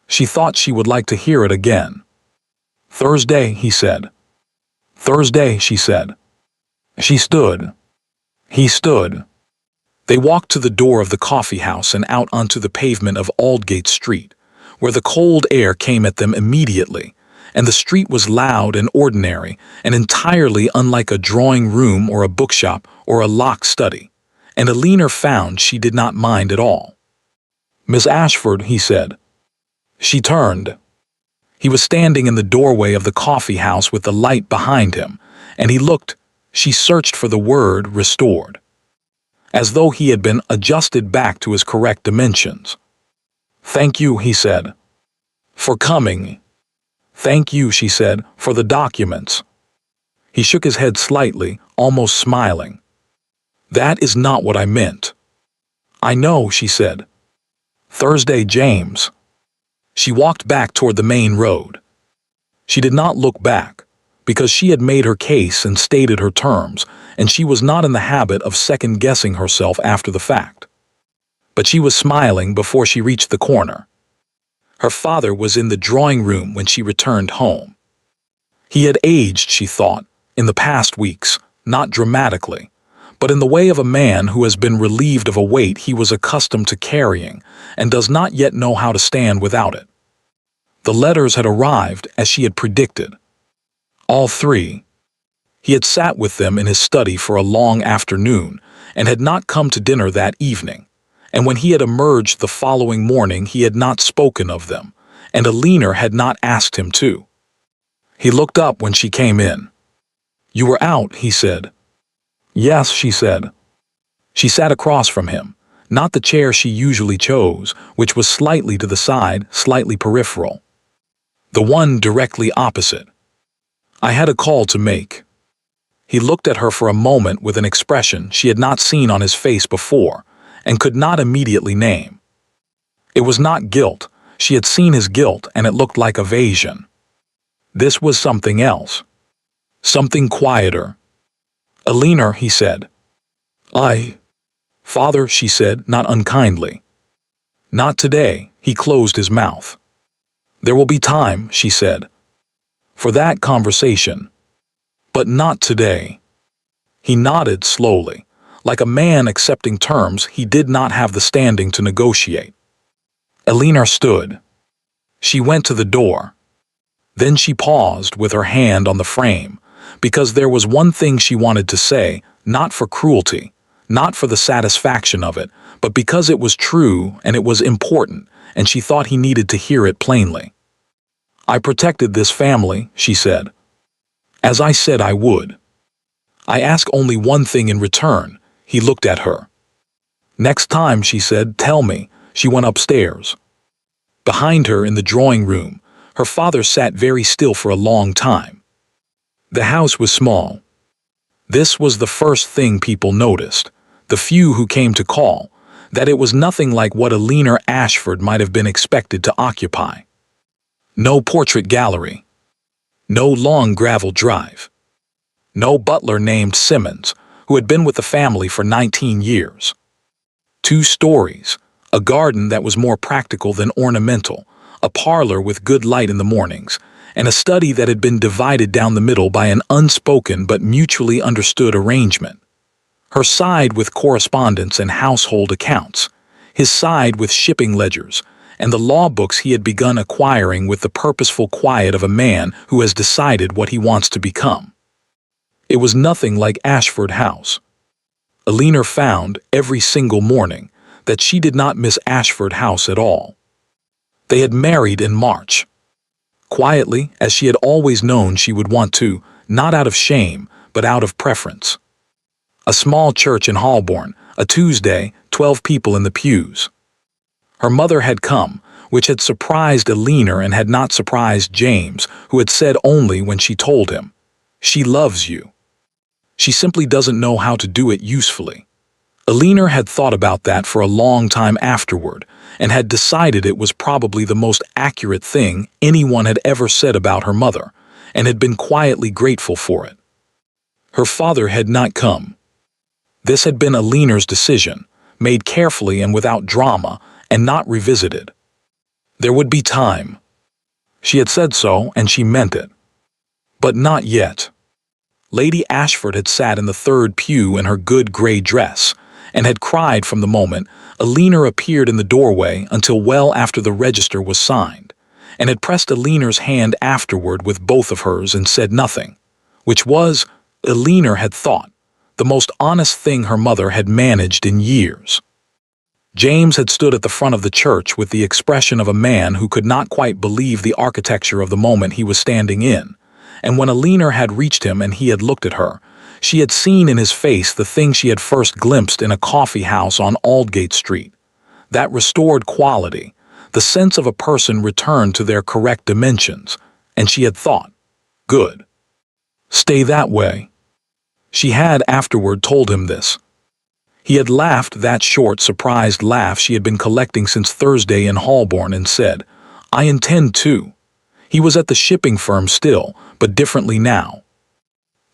She thought she would like to hear it again. "Thursday," he said. "Thursday," she said. She stood. He stood. They walked to the door of the coffee house and out onto the pavement of Aldgate Street, where the cold air came at them immediately, and the street was loud and ordinary and entirely unlike a drawing room or a bookshop or a locked study, and Alina found she did not mind at all. "Miss Ashford," he said. She turned. He was standing in the doorway of the coffee house with the light behind him, and he looked. She searched for the word "restored," as though he had been adjusted back to his correct dimensions. "Thank you," he said, "for coming." "Thank you," she said, "for the documents." He shook his head slightly, almost smiling. "That is not what I meant." "I know," she said. "Thursday, James." She walked back toward the main road. She did not look back, because she had made her case and stated her terms, and she was not in the habit of second-guessing herself after the fact. But she was smiling before she reached the corner. Her father was in the drawing room when she returned home. He had aged, she thought, in the past weeks, not dramatically, but in the way of a man who has been relieved of a weight he was accustomed to carrying and does not yet know how to stand without it. The letters had arrived as she had predicted. All three. He had sat with them in his study for a long afternoon and had not come to dinner that evening, and when he had emerged the following morning he had not spoken of them, and Alina had not asked him to. He looked up when she came in. "You were out," he said. "Yes," she said. She sat across from him, not the chair she usually chose, which was slightly to the side, slightly peripheral. The one directly opposite. "I had a call to make." He looked at her for a moment with an expression she had not seen on his face before, and could not immediately name. It was not guilt. She had seen his guilt, and it looked like evasion. This was something else. Something quieter. "Alina," he said. "Father," she said, not unkindly. "Not today." He closed his mouth. "There will be time," she said, "for that conversation. But not today." He nodded slowly, like a man accepting terms he did not have the standing to negotiate. Alina stood. She went to the door. Then she paused with her hand on the frame, because there was one thing she wanted to say, not for cruelty, not for the satisfaction of it, but because it was true and it was important, and she thought he needed to hear it plainly. "I protected this family," she said, "as I said I would. I ask only one thing in return." He looked at her. "Next time," she said, "tell me." She went upstairs. Behind her in the drawing room, her father sat very still for a long time. The house was small. This was the first thing people noticed, the few who came to call, that it was nothing like what Alina Ashford might have been expected to occupy. No portrait gallery. No long gravel drive. No butler named Simmons, who had been with the family for 19 years. 2 stories, a garden that was more practical than ornamental, a parlor with good light in the mornings, and a study that had been divided down the middle by an unspoken but mutually understood arrangement. Her side with correspondence and household accounts, his side with shipping ledgers, and the law books he had begun acquiring with the purposeful quiet of a man who has decided what he wants to become. It was nothing like Ashford House. Alina found, every single morning, that she did not miss Ashford House at all. They had married in March. Quietly, as she had always known she would want to, not out of shame, but out of preference. A small church in Holborn, a Tuesday, 12 people in the pews. Her mother had come, which had surprised Alina and had not surprised James, who had said only when she told him, "She loves you. She simply doesn't know how to do it usefully." Alina had thought about that for a long time afterward, and had decided it was probably the most accurate thing anyone had ever said about her mother, and had been quietly grateful for it. Her father had not come. This had been Alina's decision, made carefully and without drama, and not revisited. There would be time. She had said so, and she meant it. But not yet. Lady Ashford had sat in the third pew in her good grey dress, and had cried from the moment Alina appeared in the doorway until well after the register was signed, and had pressed Alina's hand afterward with both of hers and said nothing, which was, Alina had thought, the most honest thing her mother had managed in years. James had stood at the front of the church with the expression of a man who could not quite believe the architecture of the moment he was standing in, and when Alina had reached him and he had looked at her, she had seen in his face the thing she had first glimpsed in a coffee house on Aldgate Street. That restored quality, the sense of a person returned to their correct dimensions, and she had thought, good. Stay that way. She had afterward told him this. He had laughed that short, surprised laugh she had been collecting since Thursday in Holborn and said, "I intend to." He was at the shipping firm still, but differently now.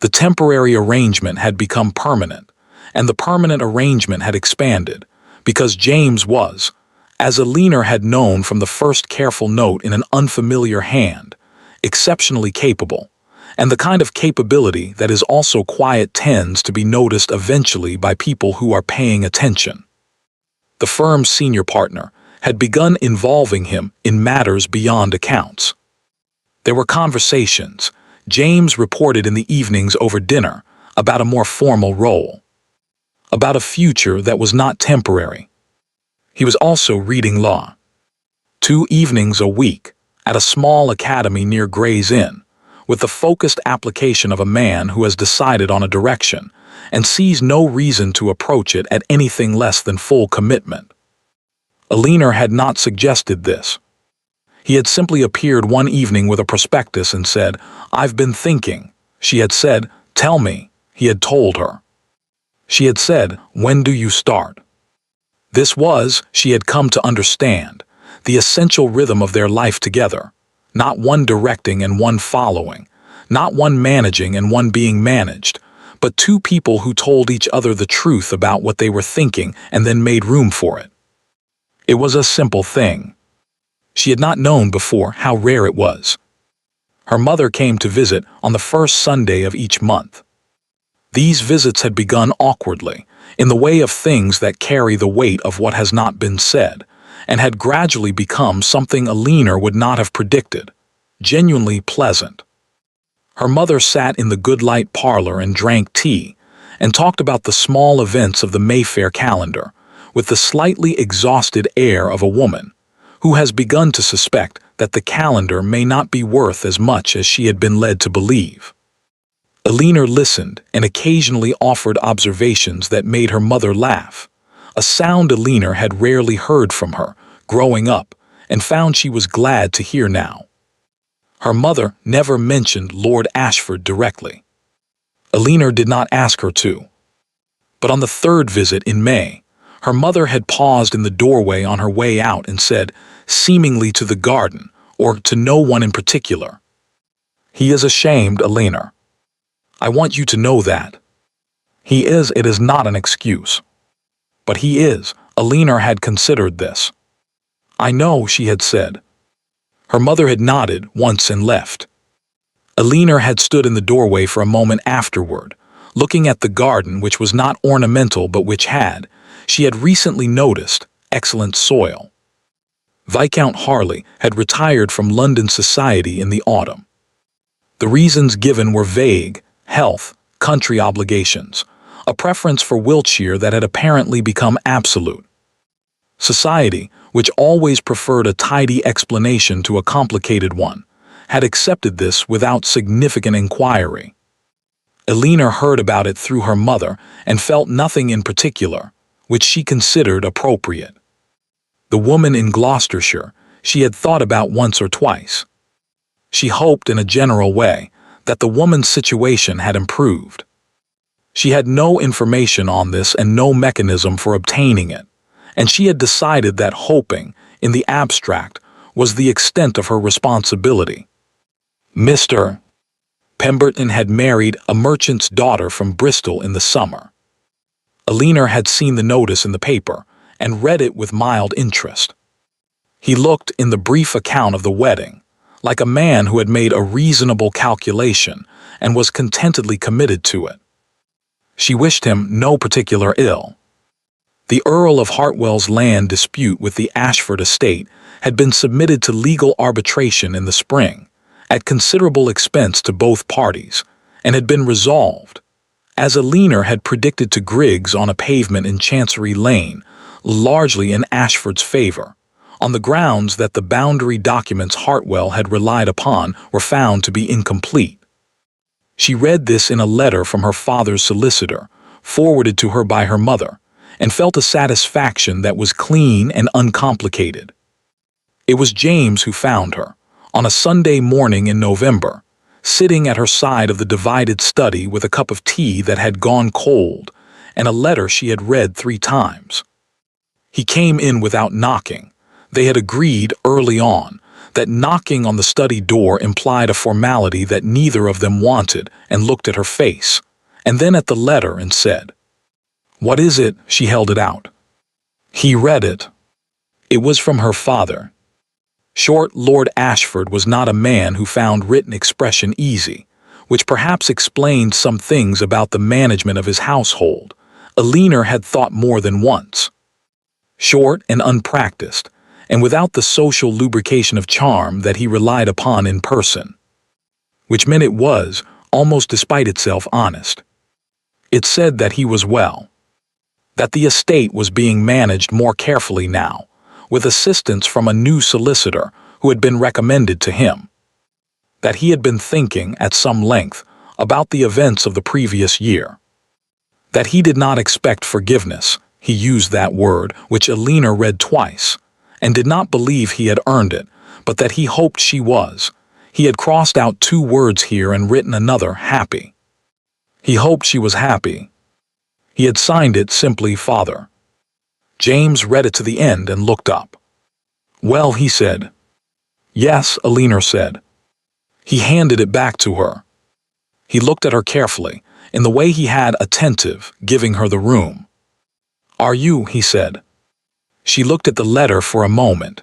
The temporary arrangement had become permanent, and the permanent arrangement had expanded, because James was, as Alina had known from the first careful note in an unfamiliar hand, exceptionally capable, and the kind of capability that is also quiet tends to be noticed eventually by people who are paying attention. The firm's senior partner had begun involving him in matters beyond accounts. There were conversations, James reported in the evenings over dinner, about a more formal role. About a future that was not temporary. He was also reading law. 2 evenings a week, at a small academy near Gray's Inn, with the focused application of a man who has decided on a direction, and sees no reason to approach it at anything less than full commitment. Alina had not suggested this. He had simply appeared one evening with a prospectus and said, "I've been thinking." She had said, "Tell me," he had told her. She had said, "When do you start?" This was, she had come to understand, the essential rhythm of their life together, not one directing and one following, not one managing and one being managed, but two people who told each other the truth about what they were thinking and then made room for it. It was a simple thing. She had not known before how rare it was. Her mother came to visit on the first Sunday of each month. These visits had begun awkwardly, in the way of things that carry the weight of what has not been said, and had gradually become something Alina would not have predicted, genuinely pleasant. Her mother sat in the Goodlight parlor and drank tea, and talked about the small events of the Mayfair calendar, with the slightly exhausted air of a woman who has begun to suspect that the calendar may not be worth as much as she had been led to believe. Alina listened and occasionally offered observations that made her mother laugh, a sound Alina had rarely heard from her, growing up, and found she was glad to hear now. Her mother never mentioned Lord Ashford directly. Alina did not ask her to. But on the third visit in May, her mother had paused in the doorway on her way out and said, seemingly to the garden, or to no one in particular, "He is ashamed, Alina. I want you to know that. He is, it is not an excuse. But he is." Alina had considered this. "I know," she had said. Her mother had nodded once and left. Alina had stood in the doorway for a moment afterward, looking at the garden, which was not ornamental but which had, she had recently noticed, excellent soil. Viscount Harley had retired from London society in the autumn. The reasons given were vague: health, country obligations, a preference for Wiltshire that had apparently become absolute. Society, which always preferred a tidy explanation to a complicated one, had accepted this without significant inquiry. Eleanor heard about it through her mother and felt nothing in particular, which she considered appropriate. The woman in Gloucestershire she had thought about once or twice. She hoped in a general way that the woman's situation had improved. She had no information on this and no mechanism for obtaining it, and she had decided that hoping, in the abstract, was the extent of her responsibility. Mr. Pemberton had married a merchant's daughter from Bristol in the summer. Eleanor had seen the notice in the paper and read it with mild interest. He looked, in the brief account of the wedding, like a man who had made a reasonable calculation and was contentedly committed to it. She wished him no particular ill. The Earl of Hartwell's land dispute with the Ashford estate had been submitted to legal arbitration in the spring, at considerable expense to both parties, and had been resolved, as Eleanor had predicted to Griggs on a pavement in Chancery Lane, largely in Ashford's favor, on the grounds that the boundary documents Hartwell had relied upon were found to be incomplete. She read this in a letter from her father's solicitor, forwarded to her by her mother, and felt a satisfaction that was clean and uncomplicated. It was James who found her, on a Sunday morning in November, sitting at her side of the divided study with a cup of tea that had gone cold and a letter she had read 3 times. He came in without knocking. They had agreed early on that knocking on the study door implied a formality that neither of them wanted, and looked at her face, and then at the letter and said, "What is it?" She held it out. He read it. It was from her father. Short Lord Ashford was not a man who found written expression easy, which perhaps explained some things about the management of his household. Eleanor had thought more than once. Short and unpracticed, and without the social lubrication of charm that he relied upon in person. Which meant it was, almost despite itself, honest. It said that he was well. That the estate was being managed more carefully now, with assistance from a new solicitor who had been recommended to him. That he had been thinking, at some length, about the events of the previous year. That he did not expect forgiveness, he used that word, which Eleanor read twice, and did not believe he had earned it, but that he hoped she was. He had crossed out 2 words here and written another, happy. He hoped she was happy. He had signed it simply Father. James read it to the end and looked up. "Well," he said. "Yes," Eleanor said. He handed it back to her. He looked at her carefully, in the way he had, attentive, giving her the room. "Are you?" he said. She looked at the letter for a moment.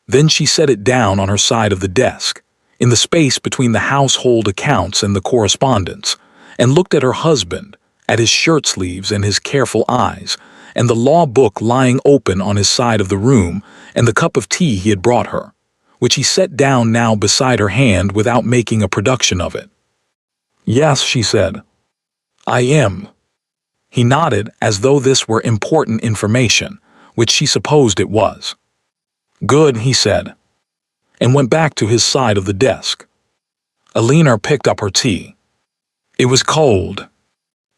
Then she set it down on her side of the desk, in the space between the household accounts and the correspondence, and looked at her husband, at his shirt sleeves and his careful eyes, and the law book lying open on his side of the room, and the cup of tea he had brought her, which he set down now beside her hand without making a production of it. "Yes," she said. "I am." He nodded as though this were important information, which she supposed it was. "Good," he said, and went back to his side of the desk. Eleanor picked up her tea. It was cold.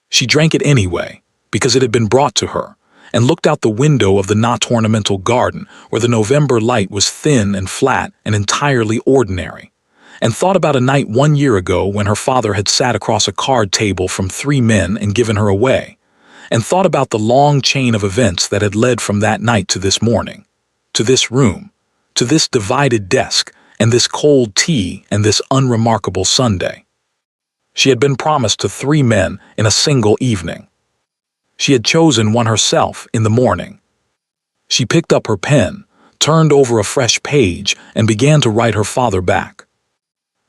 She drank it anyway, because it had been brought to her, and looked out the window of the not ornamental garden where the November light was thin and flat and entirely ordinary, and thought about a night 1 year ago when her father had sat across a card table from 3 men and given her away, and thought about the long chain of events that had led from that night to this morning, to this room, to this divided desk, and this cold tea and this unremarkable Sunday. She had been promised to 3 men in a single evening. She had chosen one herself in the morning. She picked up her pen, turned over a fresh page, and began to write her father back.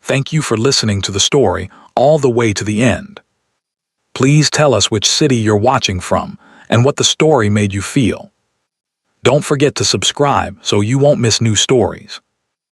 "Thank you for listening to the story all the way to the end. Please tell us which city you're watching from and what the story made you feel. Don't forget to subscribe so you won't miss new stories.